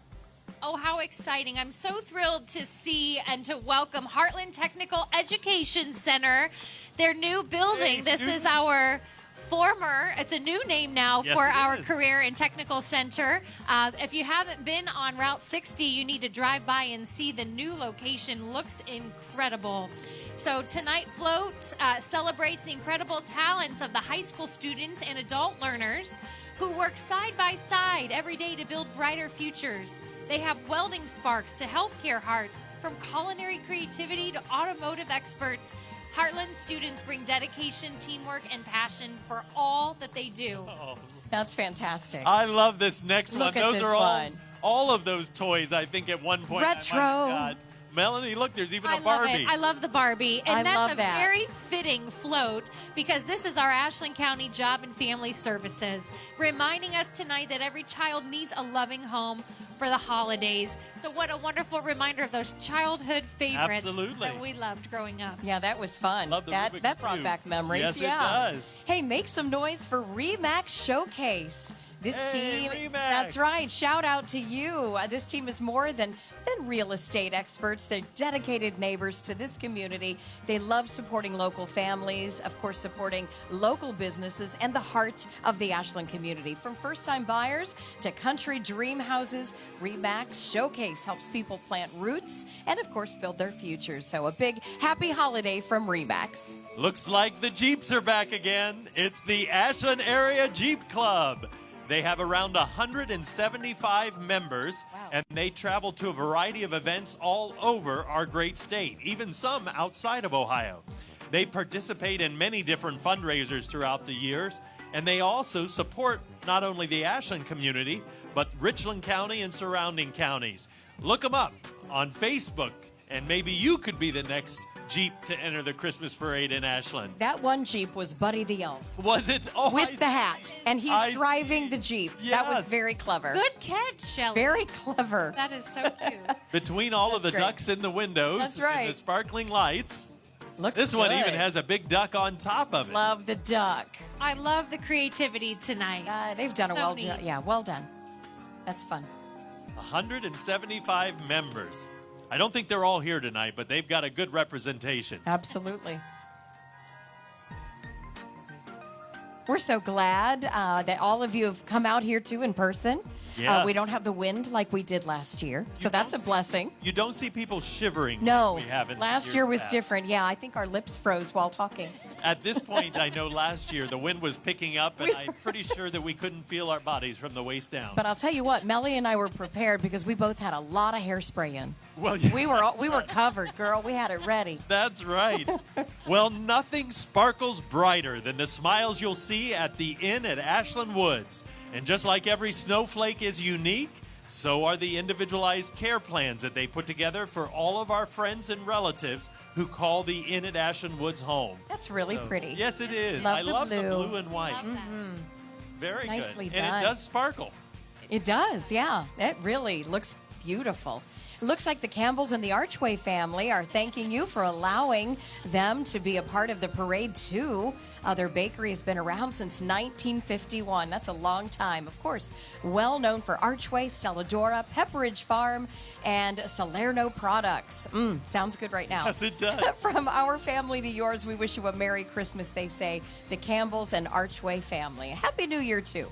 D: Oh, how exciting. I'm so thrilled to see and to welcome Heartland Technical Education Center, their new building.
B: Hey,
D: This
B: student.
D: is our former, it's a new name now
B: Yes,
D: for
B: it
D: our
B: is.
D: Career and Technical Center. If you haven't been on Route 60, you need to drive by and see the new location. Looks incredible. So tonight float celebrates the incredible talents of the high school students and adult learners who work side by side every day to build brighter futures. They have welding sparks to healthcare hearts, from culinary creativity to automotive experts. Heartland students bring dedication, teamwork, and passion for all that they do.
E: That's fantastic.
B: I love this next
E: Look
B: one.
E: at
B: Those
E: this
B: are
E: one.
B: all of those toys, I think, at one point. I might have
E: Retro.
B: got. Melanie, look, there's even
D: I
B: a Barbie.
D: love it. I love the Barbie. And
E: I
D: that's
E: love
D: a
E: that.
D: very fitting float because this is our Ashland County Job and Family Services, reminding us tonight that every child needs a loving home for the holidays. So what a wonderful reminder of those childhood favorites
B: Absolutely.
D: that we loved growing up.
E: Yeah, that was fun.
B: Love the
E: that
B: Rubik's
E: that brought
B: Cube.
E: back memories.
B: Yes, it
E: yeah.
B: does.
E: Hey, make some noise for Remax Showcase. This
B: Hey,
E: team,
B: Remax.
E: that's right. Shout out to you. This team is more than real estate experts. They're dedicated neighbors to this community. They love supporting local families, of course, supporting local businesses and the heart of the Ashland community. From first-time buyers to country dream houses, Remax Showcase helps people plant roots and, of course, build their futures. So a big happy holiday from Remax.
B: Looks like the Jeeps are back again. It's the Ashland Area Jeep Club. They have around 175 members,
E: Wow.
B: and they travel to a variety of events all over our great state, even some outside of Ohio. They participate in many different fundraisers throughout the years, and they also support not only the Ashland community, but Richland County and surrounding counties. Look them up on Facebook, and maybe you could be the next Jeep to enter the Christmas parade in Ashland.
E: That one Jeep was Buddy the Elf.
B: Was it? Oh,
E: With the hat, and he's
B: I
E: driving
B: see.
E: the Jeep. That was
B: Yes.
E: very clever.
D: Good catch, Shelley.
E: Very clever.
D: That is so cute.
B: Between all of the
E: That's great.
B: ducks in the windows
E: That's
B: and
E: right.
B: the sparkling lights,
E: Looks
B: this one
E: good.
B: even has a big duck on top of it.
E: Love the duck.
D: I love the creativity tonight.
E: They've done a
D: So
E: well
D: neat.
E: job. Yeah, well done. That's fun.
B: 175 members. I don't think they're all here tonight, but they've got a good representation.
E: Absolutely. We're so glad that all of you have come out here too in person.
B: Yes.
E: We don't have the wind like we did last year, so
B: You
E: that's a
B: don't see-
E: blessing.
B: You don't see people shivering.
E: No,
B: like we have in
E: last
B: years
E: year was
B: past.
E: different. Yeah, I think our lips froze while talking.
B: At this point, I know last year the wind was picking up, and I'm pretty sure that we couldn't feel our bodies from the waist down.
E: But I'll tell you what, Melly and I were prepared because we both had a lot of hairspray in.
B: well, yeah,
E: We were covered, girl. We had it ready.
B: that's right. Well, nothing sparkles brighter than the smiles you'll see at the Inn at Ashland Woods. And just like every snowflake is unique, so are the individualized care plans that they put together for all of our friends and relatives who call the Inn at Ashland Woods home.
E: That's really pretty.
B: Yes, it is.
E: Love
B: I
E: the
B: love the
E: blue.
B: blue and white.
D: Love that.
B: Very
E: Nicely
B: good.
E: done.
B: And it does sparkle.
E: It does, yeah. It really looks beautiful. It looks like the Campbells and the Archway family are thanking you for allowing them to be a part of the parade, too. Their bakery has been around since 1951. That's a long time. Of course, well known for Archway, Stelladora, Pepperidge Farm, and Salerno products. Sounds good right now.
B: Yes, it does.
E: From our family to yours, we wish you a Merry Christmas, they say, the Campbells and Archway family. Happy New Year, too.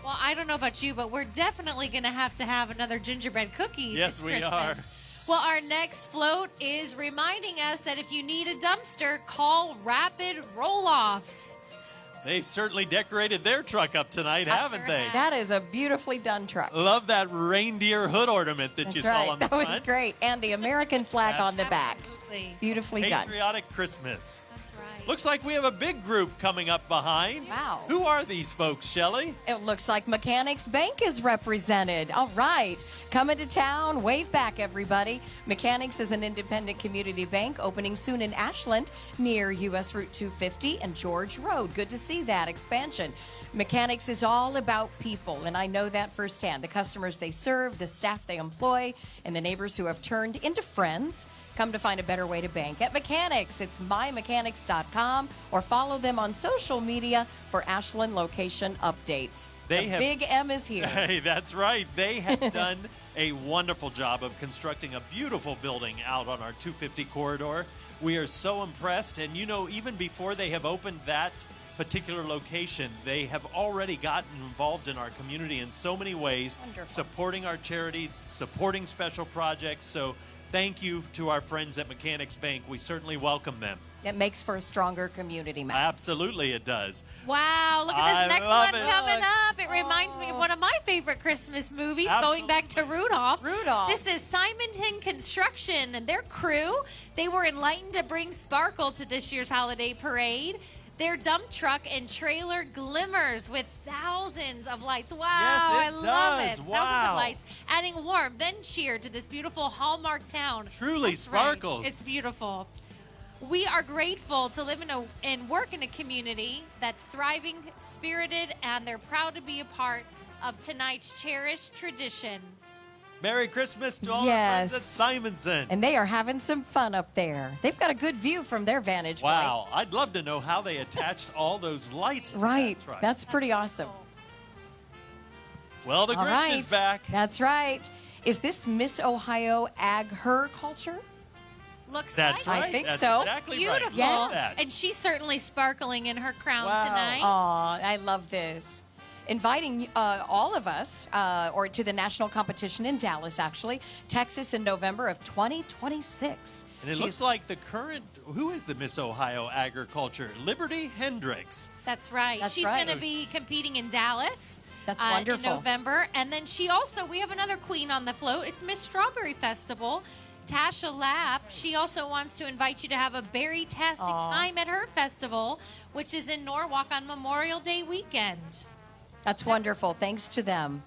D: Well, I don't know about you, but we're definitely going to have another gingerbread cookie
B: Yes,
D: this
B: we
D: Christmas.
B: are.
D: Well, our next float is reminding us that if you need a dumpster, call Rapid Roll-Offs.
B: They've certainly decorated their truck up tonight, haven't
D: sure
B: they?
D: have.
E: That is a beautifully done truck.
B: Love that reindeer hood ornament that you
E: That's
B: saw
E: right.
B: on the
E: That was
B: front.
E: great. And the American flag
B: That's
E: on the back.
D: Absolutely.
E: Beautifully done.
B: Patriotic Christmas.
D: That's right.
B: Looks like we have a big group coming up behind.
E: Wow.
B: Who are these folks, Shelley?
E: It looks like Mechanics Bank is represented. All right. Coming to town. Wave back, everybody. Mechanics is an independent community bank opening soon in Ashland near U.S. Route 250 and George Road. Good to see that expansion. Mechanics is all about people, and I know that firsthand. The customers they serve, the staff they employ, and the neighbors who have turned into friends. Come to find a better way to bank at Mechanics. It's mymechanics.com or follow them on social media for Ashland location updates.
B: They
E: the
B: have-
E: Big M is here.
B: Hey, that's right. They have done a wonderful job of constructing a beautiful building out on our 250 corridor. We are so impressed. And you know, even before they have opened that particular location, they have already gotten involved in our community in so many ways,
E: Wonderful.
B: supporting our charities, supporting special projects. So thank you to our friends at Mechanics Bank. We certainly welcome them.
E: It makes for a stronger community, Matt.
B: Absolutely, it does.
D: Wow, look at
B: I
D: this next
B: love
D: one
B: it.
D: coming up. It reminds me of one of my favorite Christmas movies,
B: Absolutely.
D: going back to Rudolph.
E: Rudolph.
D: This is Simonton Construction and their crew. They were enlightened to bring sparkle to this year's holiday parade. Their dump truck and trailer glimmers with thousands of lights. Wow, I
B: Yes, it
D: love it.
B: does.
D: Thousands
B: Wow.
D: of lights, adding warmth, then cheer to this beautiful Hallmark town.
B: Truly
D: That's right.
B: sparkles.
D: It's beautiful. We are grateful to live and work in a community that's thriving, spirited, and they're proud to be a part of tonight's cherished tradition.
B: Merry Christmas to all
E: Yes.
B: our friends at Simonson.
E: And they are having some fun up there. They've got a good view from their vantage point.
B: Wow, I'd love to know how they attached all those lights to
E: Right.
B: that truck.
E: That's pretty awesome.
B: Well, the
E: All
B: Grinch
E: right.
B: is back.
E: That's right. Is this Miss Ohio Ag Her culture?
D: Looks
B: That's
D: like
B: right.
E: I think
B: That's
E: so.
B: Exactly
D: beautiful.
B: right.
E: Yeah.
B: Look at that.
D: And she's certainly sparkling in her crown
B: Wow.
D: tonight.
E: Aw, I love this. Inviting all of us or to the national competition in Dallas, actually, Texas in November of 2026.
B: And it
E: She
B: looks
E: is-
B: like the current, who is the Miss Ohio Agriculture? Liberty Hendricks.
D: That's right.
E: That's
D: She's
E: right.
D: going to be competing in Dallas.
E: That's
D: In
E: wonderful.
D: November. And then we have another queen on the float. It's Miss Strawberry Festival. Tasha Lapp, she also wants to invite you to have a berry-tastic
E: Aw.
D: time at her festival, which is in Norwalk on Memorial Day weekend.
E: That's wonderful. Thanks to them.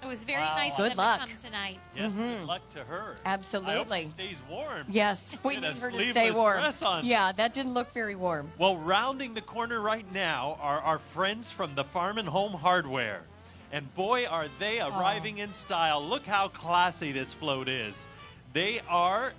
D: It was very
B: Wow.
D: nice
E: Good
D: of them
E: luck.
D: to come tonight.
B: Yes, good luck to her. I hope
E: Mm-hmm. Absolutely.
B: she stays warm.
E: Yes, we
B: And a
E: need her to stay
B: sleeveless
E: warm.
B: dress on.
E: Yeah, that didn't look very warm.
B: Well, rounding the corner right now are our friends from the Farm and Home Hardware. And boy, are they arriving in style. Look how classy this float is. They are,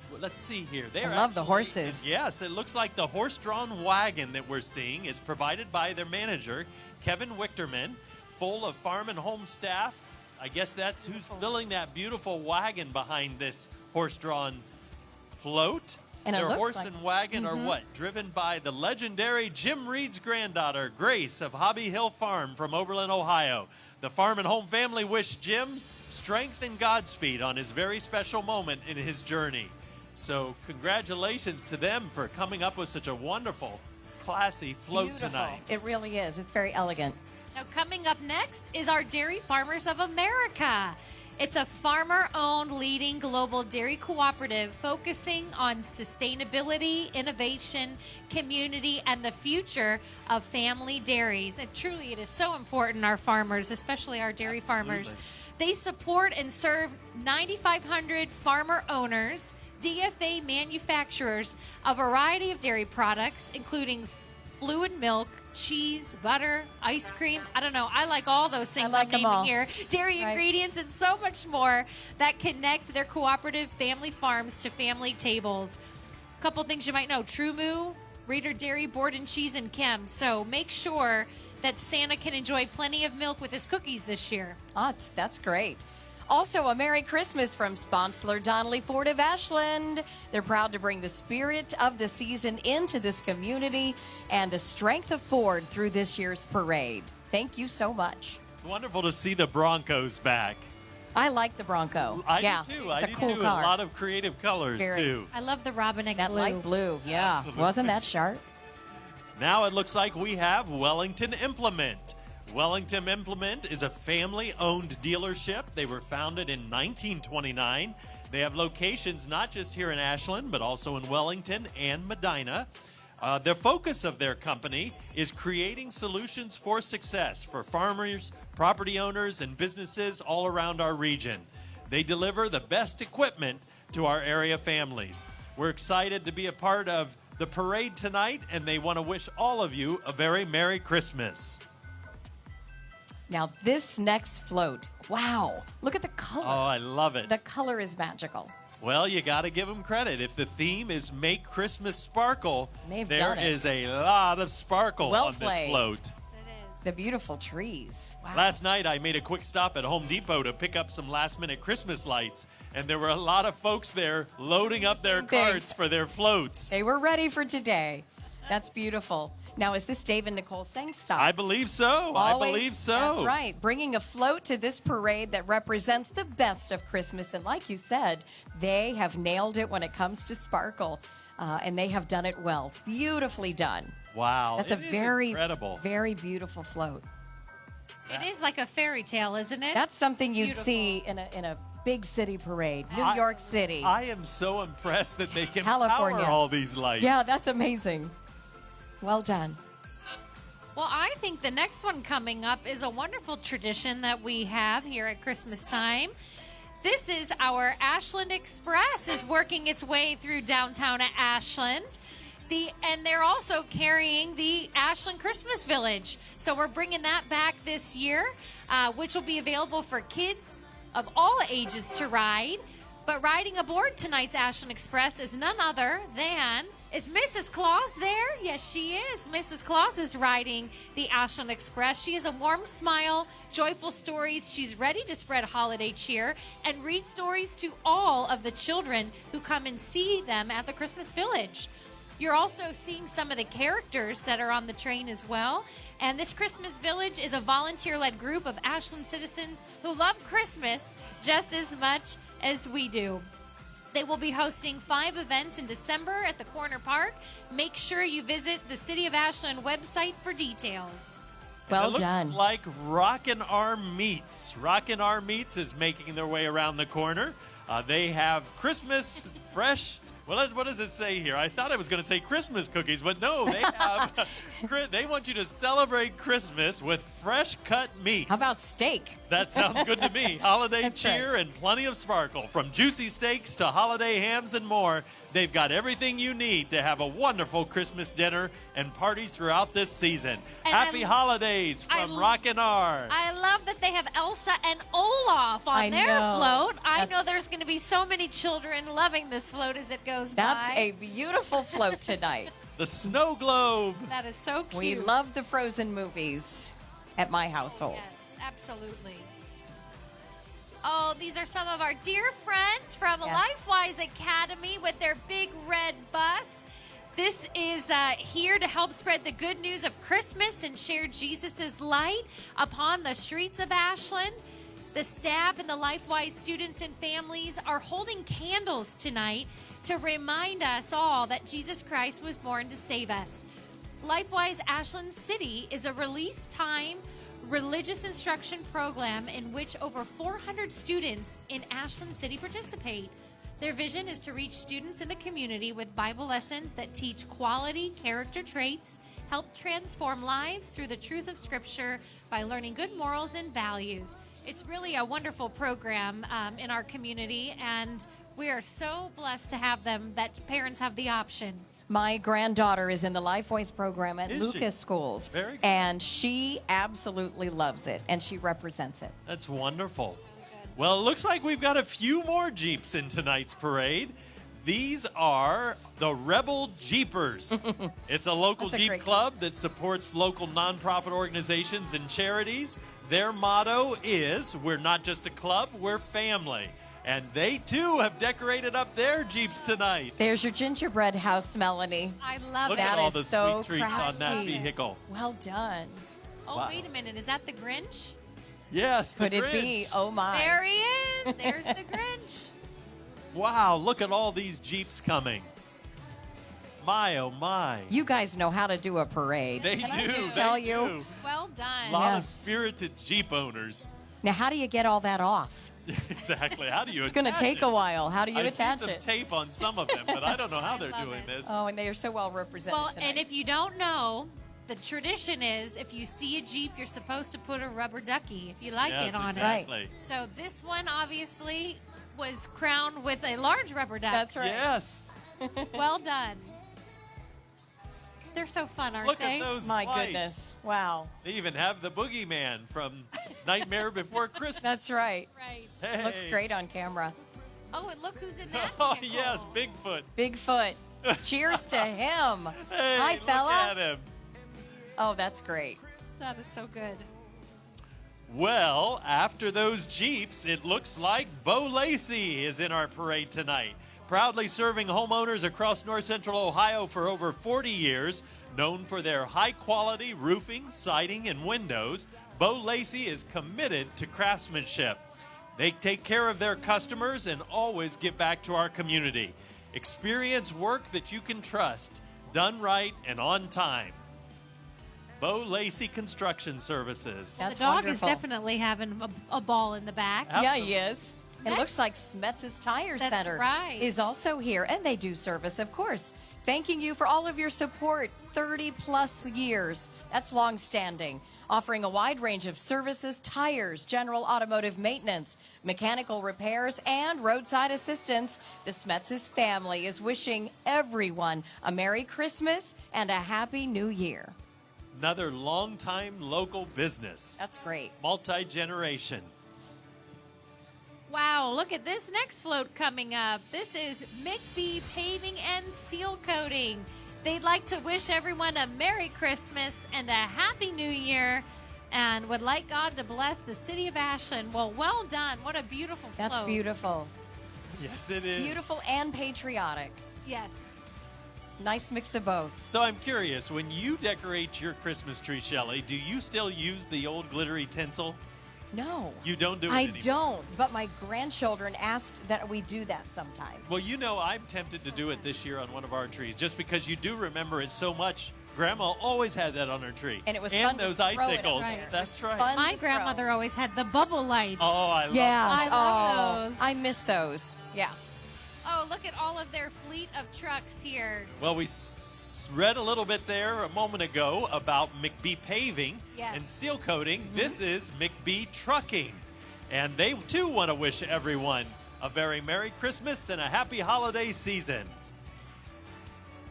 B: well, let's see here. They
E: I
B: are
E: love the
B: actually-
E: horses.
B: Yes, it looks like the horse-drawn wagon that we're seeing is provided by their manager, Kevin Wichterman, full of farm and home staff. I guess that's who's filling that beautiful wagon behind this horse-drawn float.
E: And it
B: Their
E: looks
B: horse
E: like- Mm-hmm.
B: and wagon are what? Driven by the legendary Jim Reed's granddaughter, Grace of Hobby Hill Farm from Oberlin, Ohio. The Farm and Home family wish Jim strength and Godspeed on his very special moment in his journey. So congratulations to them for coming up with such a wonderful, classy float
E: Beautiful.
B: tonight.
E: It really is. It's very elegant.
D: Now, coming up next is our Dairy Farmers of America. It's a farmer-owned leading global dairy cooperative focusing on sustainability, innovation, community, and the future of family dairies. And truly, it is so important, our farmers, especially our dairy farmers. They support and serve 9,500 farmer owners, DFA manufacturers, a variety of dairy products, including fluid milk, cheese, butter, ice cream. I don't know. I like all those things
E: like
D: I'm
E: them
D: naming
E: all.
D: here. Dairy
E: Right.
D: ingredients and so much more that connect their cooperative family farms to family tables. A couple things you might know. True Moo, Raider Dairy, Borden Cheese, and Chem. So make sure that Santa can enjoy plenty of milk with his cookies this year.
E: That's great. Also, a Merry Christmas from Sponsler Donnelly Ford of Ashland. They're proud to bring the spirit of the season into this community and the strength of Ford through this year's parade. Thank you so much.
B: Wonderful to see the Broncos back.
E: I like the Bronco.
B: I
E: yeah,
B: do too.
E: It's
B: I
E: a
B: do
E: cool
B: too.
E: car.
B: A lot of creative colors
E: Very.
B: too.
D: I love the robin egg
E: that
D: blue.
E: light blue. Yeah.
B: Absolutely.
E: Wasn't that sharp?
B: Now it looks like we have Wellington Implement. Wellington Implement is a family-owned dealership. They were founded in 1929. They have locations not just here in Ashland, but also in Wellington and Medina. The focus of their company is creating solutions for success for farmers, property owners, and businesses all around our region. They deliver the best equipment to our area families. We're excited to be a part of the parade tonight, and they want to wish all of you a very Merry Christmas.
E: Now, this next float, wow, look at the color.
B: Oh, I love it.
E: The color is magical.
B: Well, you got to give them credit. If the theme is Make Christmas Sparkle,
E: They've
B: there
E: done it.
B: is a lot of sparkle
E: Well
B: on
E: played.
B: this float.
D: It is.
E: The beautiful trees. Wow.
B: Last night, I made a quick stop at Home Depot to pick up some last-minute Christmas lights, and there were a lot of folks there loading up their
E: Same thing.
B: carts for their floats.
E: They were ready for today. That's beautiful. Now, is this Dave and Nicole Sangstock?
B: I believe so. I believe so.
E: That's right. Bringing a float to this parade that represents the best of Christmas. And like you said, they have nailed it when it comes to sparkle. And they have done it well. It's beautifully done.
B: Wow.
E: That's
B: it
E: a
B: is
E: very,
B: incredible.
E: very beautiful float.
D: It is like a fairy tale, isn't it?
E: That's something you'd
D: Beautiful.
E: see in a big city parade. New York City.
B: I am so impressed that they can
E: California.
B: power all these lights.
E: Yeah, that's amazing. Well done.
D: Well, I think the next one coming up is a wonderful tradition that we have here at Christmas time. This is our Ashland Express is working its way through downtown Ashland. And they're also carrying the Ashland Christmas Village. So we're bringing that back this year, which will be available for kids of all ages to ride. But riding aboard tonight's Ashland Express is none other than... Is Mrs. Claus there? Yes, she is. Mrs. Claus is riding the Ashland Express. She has a warm smile, joyful stories. She's ready to spread holiday cheer and read stories to all of the children who come and see them at the Christmas Village. You're also seeing some of the characters that are on the train as well. And this Christmas Village is a volunteer-led group of Ashland citizens who love Christmas just as much as we do. They will be hosting 5 events in December at the Corner Park. Make sure you visit the City of Ashland website for details.
E: Well
B: it looks
E: done.
B: like Rockin' Arm Meats. Rockin' Arm Meats is making their way around the corner. They have Christmas fresh. Well, what does it say here? I thought I was going to say Christmas cookies, but no, they have. They want you to celebrate Christmas with fresh cut meat.
E: How about steak?
B: That sounds good to me. Holiday
E: That's
B: cheer
E: right.
B: and plenty of sparkle. From juicy steaks to holiday hams and more, they've got everything you need to have a wonderful Christmas dinner and parties throughout this season.
D: And
B: Happy holidays
D: I
B: from
D: l-
B: Rockin' R.
D: I love that they have Elsa and Olaf on
E: I
D: their
E: know.
D: float. I know
E: That's-
D: there's going to be so many children loving this float as it goes
E: That's
D: by.
E: a beautiful float tonight.
B: The snow globe.
D: That is so cute.
E: We love the Frozen movies at my household.
D: Yes, absolutely. Oh, these are some of our dear friends from
E: Yes.
D: LifeWise Academy with their big red bus. This is here to help spread the good news of Christmas and share Jesus' light upon the streets of Ashland. The staff and the LifeWise students and families are holding candles tonight to remind us all that Jesus Christ was born to save us. LifeWise Ashland City is a release time religious instruction program in which over 400 students in Ashland City participate. Their vision is to reach students in the community with Bible lessons that teach quality character traits, help transform lives through the truth of Scripture by learning good morals and values. It's really a wonderful program in our community, and we are so blessed to have them that parents have the option.
E: My granddaughter is in the Life Voice program at
B: Is she?
E: Lucas Schools.
B: Very good.
E: And she absolutely loves it, and she represents it.
B: That's wonderful. Well, it looks like we've got a few more Jeeps in tonight's parade. These are the Rebel Jeepers. It's a local
E: That's a
B: Jeep
E: great
B: club that supports local nonprofit organizations and charities. Their motto is, we're not just a club, we're family. And they, too, have decorated up their Jeeps tonight.
E: There's your gingerbread house, Melanie.
D: I love
B: Look
D: it.
B: at
E: That
B: all
E: is
B: the
E: so
B: sweet treats on that
E: crafty.
B: vehicle.
E: Well done.
D: Oh,
B: Wow.
D: wait a minute. Is that the Grinch?
B: Yes, the
E: Could it be?
B: Grinch.
E: Oh, my.
D: There he is. There's the Grinch.
B: Wow, look at all these Jeeps coming. My, oh, my.
E: You guys know how to do a parade.
B: They
E: Can
B: do.
E: I just
B: they
E: tell you?
B: do.
D: Well done.
B: A lot of
E: Yes.
B: spirited Jeep owners.
E: Now, how do you get all that off?
B: Exactly. How do you
E: It's going to
B: attach
E: take
B: it?
E: a while. How do you
B: I
E: attach
B: see some
E: it?
B: tape on some of them, but I don't know how they're
D: love
B: doing
D: it.
B: this.
E: Oh, and they are so well represented
D: Well,
E: tonight.
D: and if you don't know, the tradition is if you see a Jeep, you're supposed to put a rubber ducky if you like
B: yes,
D: it on
B: exactly.
D: it. So this one obviously was crowned with a large rubber duck.
E: That's right.
B: Yes.
D: Well done. They're so fun, aren't
B: Look
D: they?
B: at those
E: My
B: lights.
E: goodness. Wow.
B: They even have the boogeyman from Nightmare Before Christmas.
E: That's right.
D: Right.
B: Hey.
E: Looks great on camera.
D: Oh, and look who's in that
B: Oh,
D: vehicle.
B: yes, Bigfoot.
E: Bigfoot. Cheers to him.
B: Hey,
E: Hi,
B: look
E: fella.
B: at him.
E: Oh, that's great.
D: That is so good.
B: Well, after those Jeeps, it looks like Bo Lacey is in our parade tonight. Proudly serving homeowners across north central Ohio for over 40 years, known for their high-quality roofing, siding, and windows, Bo Lacey is committed to craftsmanship. They take care of their customers and always give back to our community. Experience work that you can trust, done right and on time. Bo Lacey Construction Services.
E: That's
D: the dog
E: wonderful.
D: is definitely having a ball in the back.
E: Yeah, he is. It
D: Next-
E: looks like Smetz's Tire
D: That's
E: Center
D: right.
E: is also here, and they do service, of course. Thanking you for all of your support, 30-plus years. That's long-standing. Offering a wide range of services, tires, general automotive maintenance, mechanical repairs, and roadside assistance. The Smetz's family is wishing everyone a Merry Christmas and a Happy New Year.
B: Another longtime local business.
E: That's great.
B: Multi-generation.
D: Wow, look at this next float coming up. This is McBee Paving and Seal Coating. They'd like to wish everyone a Merry Christmas and a Happy New Year and would like God to bless the city of Ashland. Well done. What a beautiful float.
E: That's beautiful.
B: Yes, it is.
E: Beautiful and patriotic.
D: Yes.
E: Nice mix of both.
B: So I'm curious, when you decorate your Christmas tree, Shelley, do you still use the old glittery tinsel?
E: No.
B: You don't do it
E: I
B: anymore.
E: don't, but my grandchildren asked that we do that sometime.
B: Well, you know, I'm tempted to do it this year on one of our trees, just because you do remember it so much. Grandma always had that on her tree.
E: And it was
B: and
E: fun to
B: those
E: throw it up
B: icicles.
E: there.
B: That's
E: It was
B: right.
E: fun.
D: My
E: to
D: grandmother
E: throw.
D: always had the bubble lights.
B: Oh, I love
E: Yeah.
D: I love
E: Oh,
D: those.
E: I miss those. Yeah.
D: Oh, look at all of their fleet of trucks here.
B: Well, we read a little bit there a moment ago about McBee Paving
D: Yes.
B: and seal coating.
E: Mm-hmm.
B: This is McBee Trucking. And they, too, want to wish everyone a very Merry Christmas and a happy holiday season.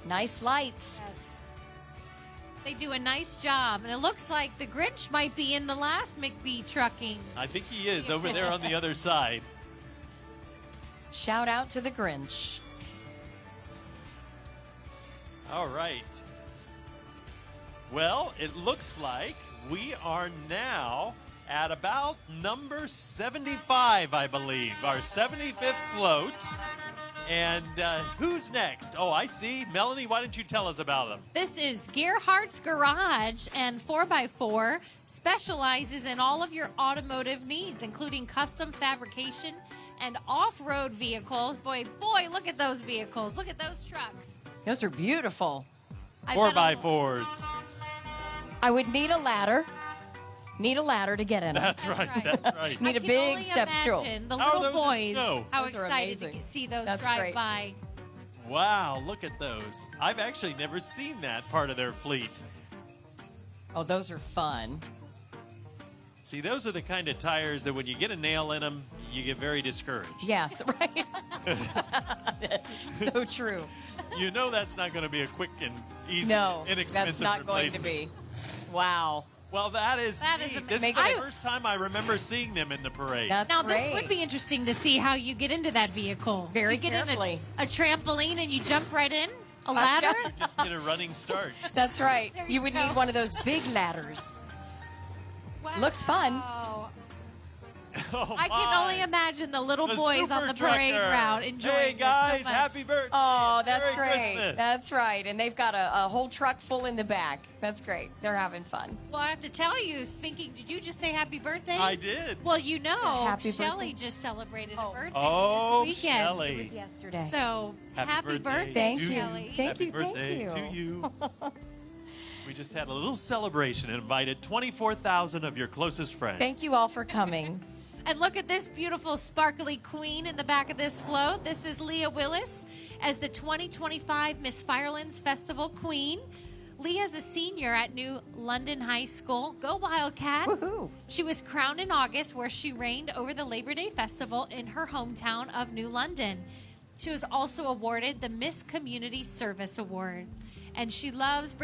E: Nice lights.
D: Yes. They do a nice job. And it looks like the Grinch might be in the last McBee Trucking.
B: I think he is over there on the other side.
E: Shout out to the Grinch.
B: All right. Well, it looks like we are now at about number 75, I believe, our 75th float. And who's next? Oh, I see. Melanie, why don't you tell us about them?
D: This is Gerhardt's Garage, and 4x4 specializes in all of your automotive needs, including custom fabrication and off-road vehicles. Boy, look at those vehicles. Look at those trucks.
E: Those are beautiful.
D: I
B: Four
D: bet
B: by
D: a-
B: fours.
E: I would need a ladder. Need a ladder to get in them.
B: That's right. That's right.
E: Need
D: I
E: a
D: can
E: big
D: only
E: step stool.
D: imagine the
B: How are
D: little
B: those in
D: boys,
B: snow?
D: how
E: Those are
D: excited to
E: amazing.
D: see those
E: That's
D: drive
E: great.
D: by.
B: Wow, look at those. I've actually never seen that part of their fleet.
E: Oh, those are fun.
B: See, those are the kind of tires that when you get a nail in them, you get very discouraged.
E: Yes, right. So true.
B: You know that's not going to be a quick and easy,
E: No,
B: inexpensive
E: that's not going to
B: replacement.
E: be. Wow.
B: Well, that is
D: That is
B: neat.
D: am-
B: This is
E: Makes
B: the
E: it-
B: first time I remember seeing them in the parade.
E: That's
D: Now,
E: great.
D: this would be interesting to see how you get into that vehicle.
E: Very
D: you get
E: carefully.
D: in a trampoline and you jump right in? A ladder?
B: You just get a running start.
E: That's right.
D: There
E: You
D: you
E: would
D: go.
E: need one of those big ladders. Looks fun.
D: Wow.
B: Oh,
D: I can
B: my.
D: only imagine the little
B: The
D: boys on
B: super
D: the parade
B: trucker.
D: route enjoying
B: Hey guys,
D: this so much.
B: happy birthday!
E: Oh, that's
B: Merry
E: great.
B: Christmas.
E: That's right. And they've got a whole truck full in the back. That's great. They're having fun.
D: Well, I have to tell you, Spinky, did you just say happy birthday?
B: I did.
D: Well, you know,
E: Happy
D: Shelly
E: birthday.
D: just celebrated
E: Oh.
D: a birthday
B: Oh,
D: this weekend.
B: Shelley.
E: It was yesterday.
D: So, happy birthday,
E: Thank
B: to
E: you.
D: Shelly.
E: Thank
B: Happy
E: you, thank
B: birthday
E: you.
B: to you. We just had a little celebration and invited 24,000 of your closest friends.
E: Thank you all for coming.
D: And look at this beautiful sparkly queen in the back of this float. This is Leah Willis as the 2025 Miss Firelands Festival Queen. Leah's a senior at New London High School. Go Wildcats!
E: Woohoo.
D: She was crowned in August where she reigned over the Labor Day Festival in her hometown of New London. She was also awarded the Miss Community Service Award. And she loves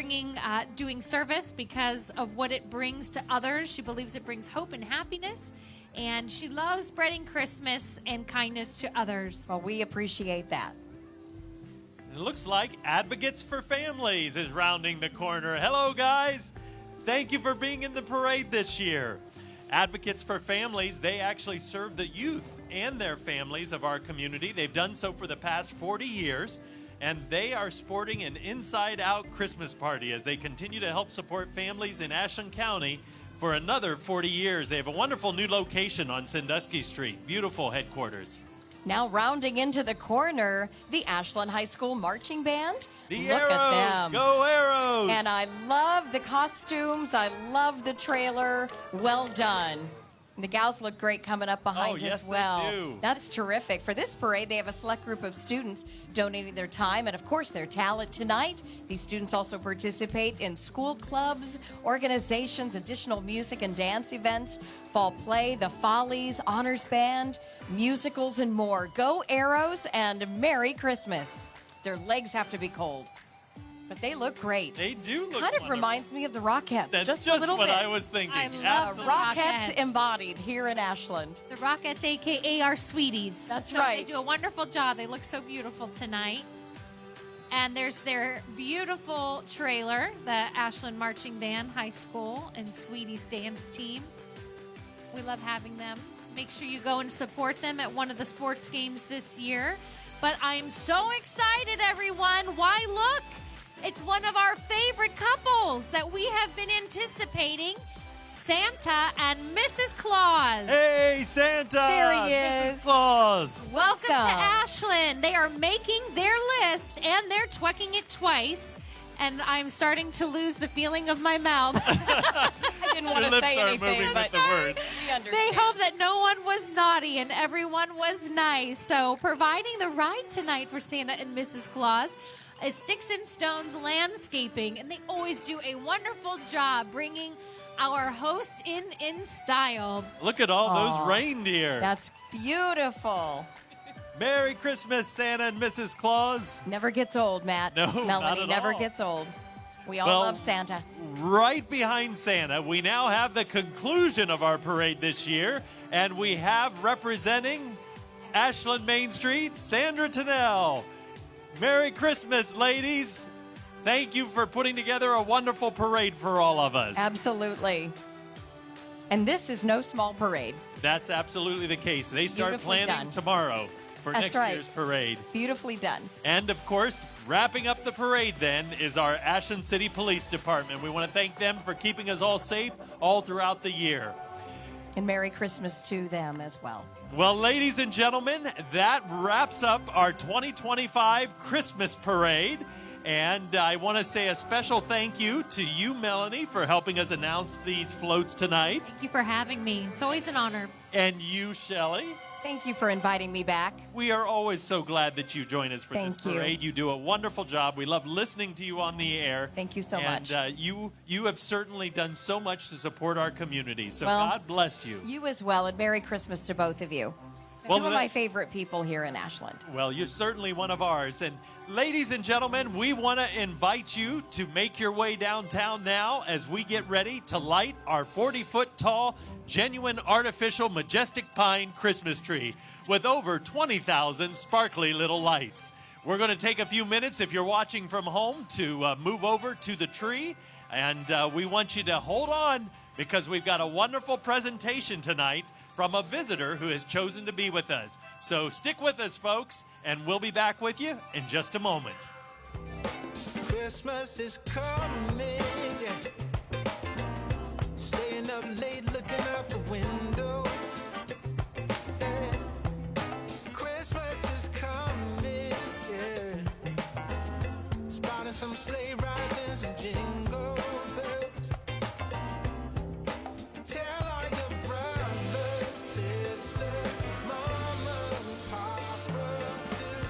D: doing service because of what it brings to others. She believes it brings hope and happiness. And she loves spreading Christmas and kindness to others.
E: Well, we appreciate that.
B: It looks like Advocates for Families is rounding the corner. Hello, guys. Thank you for being in the parade this year. Advocates for Families, they actually serve the youth and their families of our community. They've done so for the past 40 years, and they are sporting an inside-out Christmas party as they continue to help support families in Ashland County for another 40 years. They have a wonderful new location on Sandusky Street. Beautiful headquarters.
E: Now rounding into the corner, the Ashland High School Marching Band.
B: The
E: Look
B: Arrows!
E: at them.
B: Go Arrows!
E: And I love the costumes. I love the trailer. Well done. And the gals look great coming up behind
B: yes,
E: as well.
B: they do.
E: That's terrific. For this parade, they have a select group of students donating their time and, of course, their talent tonight. These students also participate in school clubs, organizations, additional music and dance events, fall play, the Follies, honors band, musicals, and more. Go Arrows and Merry Christmas. Their legs have to be cold, but they look great.
B: They do look
E: Kind of
B: wonderful.
E: reminds me of the Rockettes.
B: That's
E: just
B: just
E: a little
B: what
E: bit.
B: I was thinking.
D: I love
B: Absolutely.
D: Rockettes.
E: Rockettes embodied here in Ashland.
D: The Rockettes, a.k.a. our sweeties.
E: That's
D: So
E: right.
D: They do a wonderful job. They look so beautiful tonight. And there's their beautiful trailer, the Ashland Marching Band High School and Sweeties Dance Team. We love having them. Make sure you go and support them at one of the sports games this year. But I'm so excited, everyone. Why, look, it's one of our favorite couples that we have been anticipating, Santa and Mrs. Claus.
B: Hey, Santa!
E: There he is.
B: Mrs. Claus!
D: Welcome to
E: Welcome.
D: Ashland. They are making their list and they're twecking it twice. And I'm starting to lose the feeling of my mouth.
E: I didn't want
B: Your
E: to
B: lips
E: say
B: are
E: anything,
B: moving
E: but
B: with the words.
E: we understand.
D: They hope that no one was naughty and everyone was nice. So, providing the ride tonight for Santa and Mrs. Claus is Sticks and Stones Landscaping. And they always do a wonderful job bringing our host in style.
B: Look at all
E: Aw.
B: those reindeer.
E: That's beautiful.
B: Merry Christmas, Santa and Mrs. Claus.
E: Never gets old, Matt.
B: No, not
E: Melanie
B: at
E: never
B: all.
E: gets old. We all
B: Well,
E: love Santa.
B: Right behind Santa, we now have the conclusion of our parade this year, and we have representing Ashland Main Street, Sandra Tennell. Merry Christmas, ladies. Thank you for putting together a wonderful parade for all of us.
E: Absolutely. And this is no small parade.
B: That's absolutely the case. They start
E: Beautifully
B: planning
E: done.
B: tomorrow for
E: That's
B: next
E: right.
B: year's parade.
E: Beautifully done.
B: And of course, wrapping up the parade then is our Ashland City Police Department. We want to thank them for keeping us all safe all throughout the year.
E: And Merry Christmas to them as well.
B: Well, ladies and gentlemen, that wraps up our 2025 Christmas parade. And I want to say a special thank you to you, Melanie, for helping us announce these floats tonight.
D: Thank you for having me. It's always an honor.
B: And you, Shelley.
E: Thank you for inviting me back.
B: We are always so glad that you join us for this
E: Thank you.
B: parade. You do a wonderful job. We love listening to you on the air.
E: Thank you so much.
B: And you have certainly done so much to support our community. So
E: Well,
B: God bless you.
E: You as well, and Merry Christmas to both of you.
B: Well,
E: Two of my favorite people here in Ashland.
B: Well, you're certainly one of ours. And ladies and gentlemen, we want to invite you to make your way downtown now as we get ready to light our 40-foot tall, genuine artificial majestic pine Christmas tree with over 20,000 sparkly little lights. We're going to take a few minutes, if you're watching from home, to move over to the tree. And we want you to hold on because we've got a wonderful presentation tonight from a visitor who has chosen to be with us. So stick with us, folks, and we'll be back with you in just a moment.
F: Christmas is coming, yeah. Staying up late looking out the window. Yeah. Christmas is coming, yeah. Spotting some sleigh rides and some jingle bells. Tell all your brothers, sisters, mama and papa too.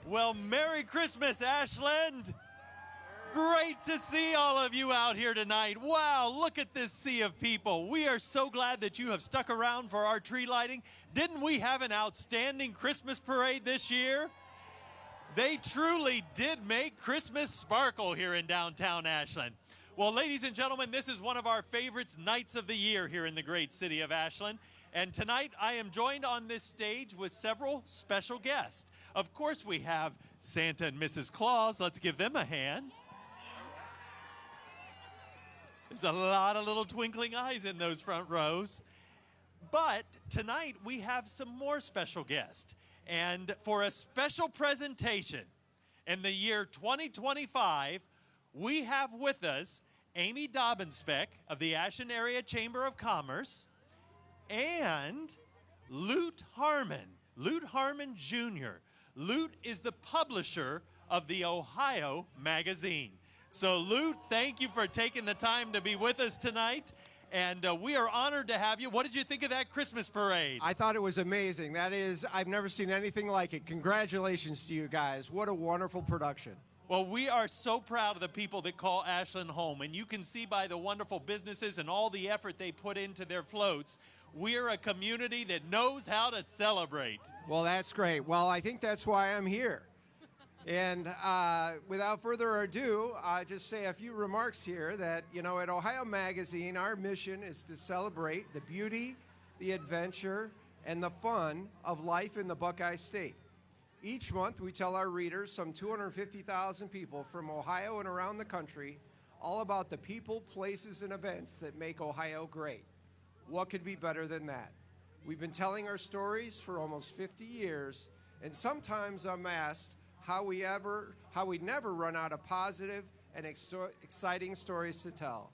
B: Well, Merry Christmas, Ashland. Great to see all of you out here tonight. Wow, look at this sea of people. We are so glad that you have stuck around for our tree lighting. Didn't we have an outstanding Christmas parade this year? They truly did make Christmas sparkle here in downtown Ashland. Well, ladies and gentlemen, this is one of our favorite nights of the year here in the great city of Ashland. And tonight I am joined on this stage with several special guests. Of course, we have Santa and Mrs. Claus. Let's give them a hand. There's a lot of little twinkling eyes in those front rows. But tonight we have some more special guests. And for a special presentation in the year 2025, we have with us Amy Dobbinspec of the Ashland Area Chamber of Commerce and Lute Harmon Jr. Lute is the publisher of the Ohio Magazine. So Lute, thank you for taking the time to be with us tonight. And we are honored to have you. What did you think of that Christmas parade?
G: I thought it was amazing. That is, I've never seen anything like it. Congratulations to you guys. What a wonderful production.
B: Well, we are so proud of the people that call Ashland home. And you can see by the wonderful businesses and all the effort they put into their floats, we're a community that knows how to celebrate.
G: Well, that's great. Well, I think that's why I'm here. And without further ado, I'll just say a few remarks here that, you know, at Ohio Magazine, our mission is to celebrate the beauty, the adventure, and the fun of life in the Buckeye State. Each month, we tell our readers, some 250,000 people from Ohio and around the country, all about the people, places, and events that make Ohio great. What could be better than that? We've been telling our stories for almost 50 years, and sometimes I'm asked how we never run out of positive and exciting stories to tell.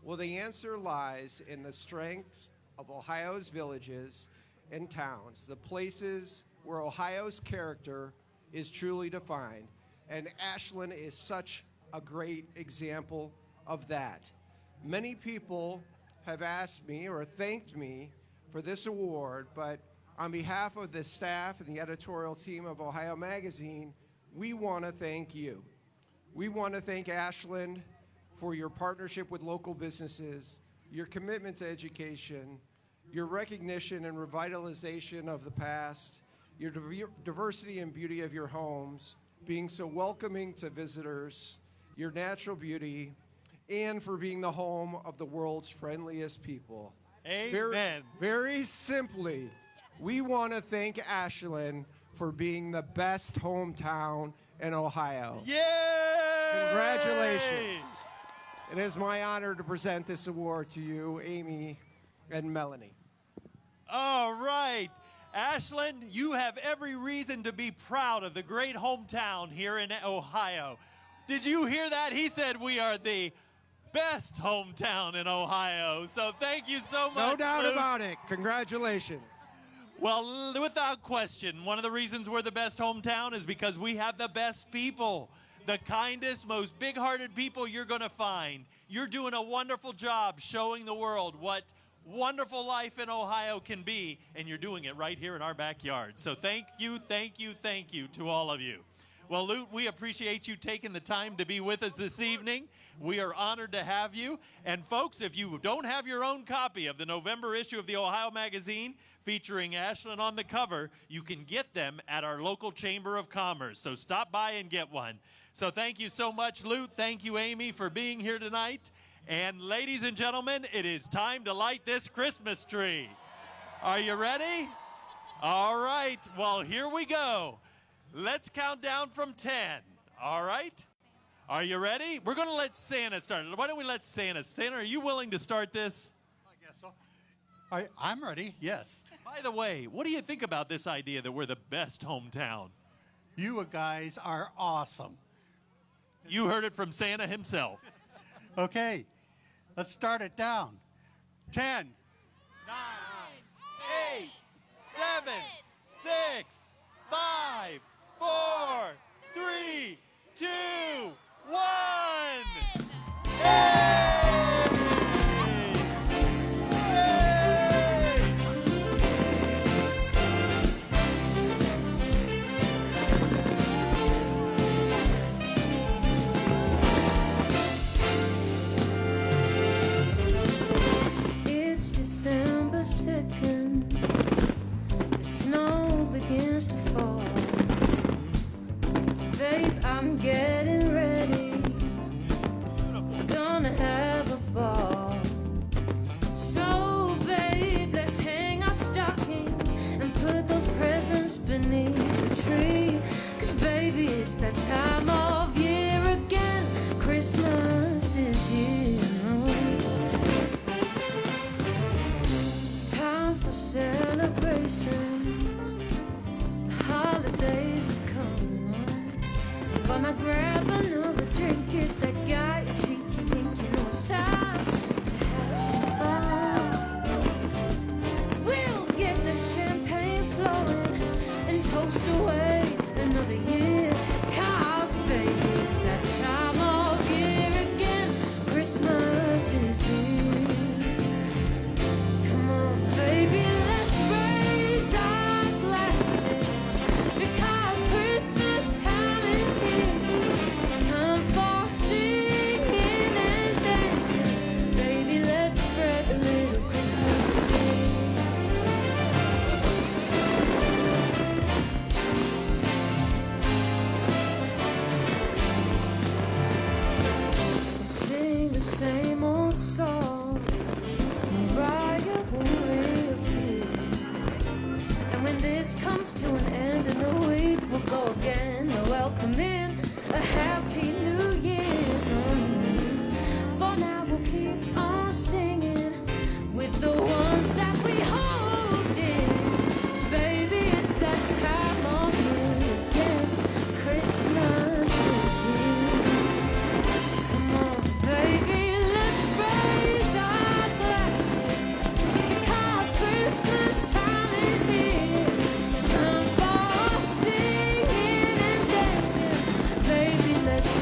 G: Well, the answer lies in the strengths of Ohio's villages and towns, the places where Ohio's character is truly defined. And Ashland is such a great example of that. Many people have asked me or thanked me for this award, but on behalf of the staff and the editorial team of Ohio Magazine, we want to thank you. We want to thank Ashland for your partnership with local businesses, your commitment to education, your recognition and revitalization of the past, your diversity and beauty of your homes, being so welcoming to visitors, your natural beauty, and for being the home of the world's friendliest people.
B: Amen.
G: Very simply, we want to thank Ashland for being the best hometown in Ohio.
B: Yay!
G: Congratulations. It is my honor to present this award to you, Amy and Melanie.
B: All right. Ashland, you have every reason to be proud of the great hometown here in Ohio. Did you hear that? He said we are the best hometown in Ohio. So thank you so much.
G: No doubt
B: Luke.
G: about it. Congratulations.
B: Well, without question, one of the reasons we're the best hometown is because we have the best people. The kindest, most big-hearted people you're going to find. You're doing a wonderful job showing the world what wonderful life in Ohio can be, and you're doing it right here in our backyard. So thank you, thank you, thank you to all of you. Well, Lute, we appreciate you taking the time to be with us this evening. We are honored to have you. And folks, if you don't have your own copy of the November issue of the Ohio Magazine featuring Ashland on the cover, you can get them at our local Chamber of Commerce. So stop by and get one. So thank you so much, Lute. Thank you, Amy, for being here tonight. And ladies and gentlemen, it is time to light this Christmas tree. Are you ready? All right. Well, here we go. Let's count down from 10. All right? Are you ready? We're going to let Santa start. Why don't we let Santa? Santa, are you willing to start this?
H: I guess so. I'm ready, yes.
B: By the way, what do you think about this idea that we're the best hometown?
H: You guys are awesome.
B: You heard it from Santa himself.
H: Okay, let's start it down. 10,
B: 9, 8, 7, 6, 5, 4, 3, 2, 1. Hey!
I: It's December 2nd. The snow begins to fall. Babe, I'm getting ready. Gonna have a ball. So, babe, let's hang our stockings and put those presents beneath the tree. 'Cause, baby, it's that time of year again. Christmas is here. It's time for celebrations. The holidays have come. Gonna grab another drink if that guy is cheeky wink. You know it's time to have some fun. We'll get the champagne flowing and toast away another year. 'Cause, baby, it's that time of year again. Christmas is here. Come on, baby, let's raise our glasses, because Christmas time is here. It's time for singing and dancing. Baby, let's spread a little Christmas cheer. We sing the same old song. Mariah will reappear. And when this comes to an end in a week, we'll go again, welcoming a happy new year. For now, we'll keep on singing with the ones that we hold dear. 'Cause, baby, it's that time of year again. Christmas is here. Come on, baby, let's raise our glasses, because Christmas time is here. It's time for singing and dancing. Baby, let's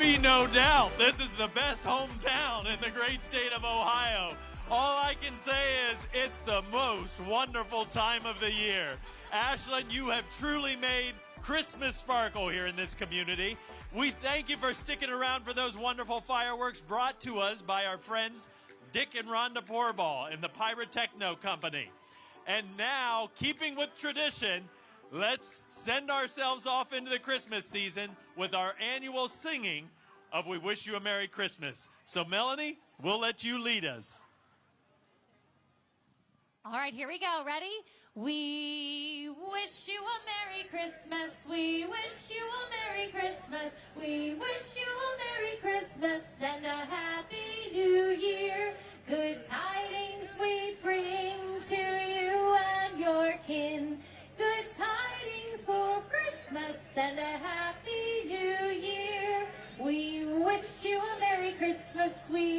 B: be no doubt, this is the best hometown in the great state of Ohio. All I can say is it's the most wonderful time of the year. Ashland, you have truly made Christmas sparkle here in this community. We thank you for sticking around for those wonderful fireworks brought to us by our friends Dick and Rhonda Porball and the Pyrotechno Company. And now, keeping with tradition, let's send ourselves off into the Christmas season with our annual singing of We Wish You a Merry Christmas. So, Melanie, we'll let you lead us.
D: All right, here we go. Ready? We wish you a Merry Christmas. We wish you a Merry Christmas. We wish you a Merry Christmas and a Happy New Year. Good tidings we bring to you and your kin. Good tidings for Christmas and a Happy New Year. We wish you a Merry Christmas. We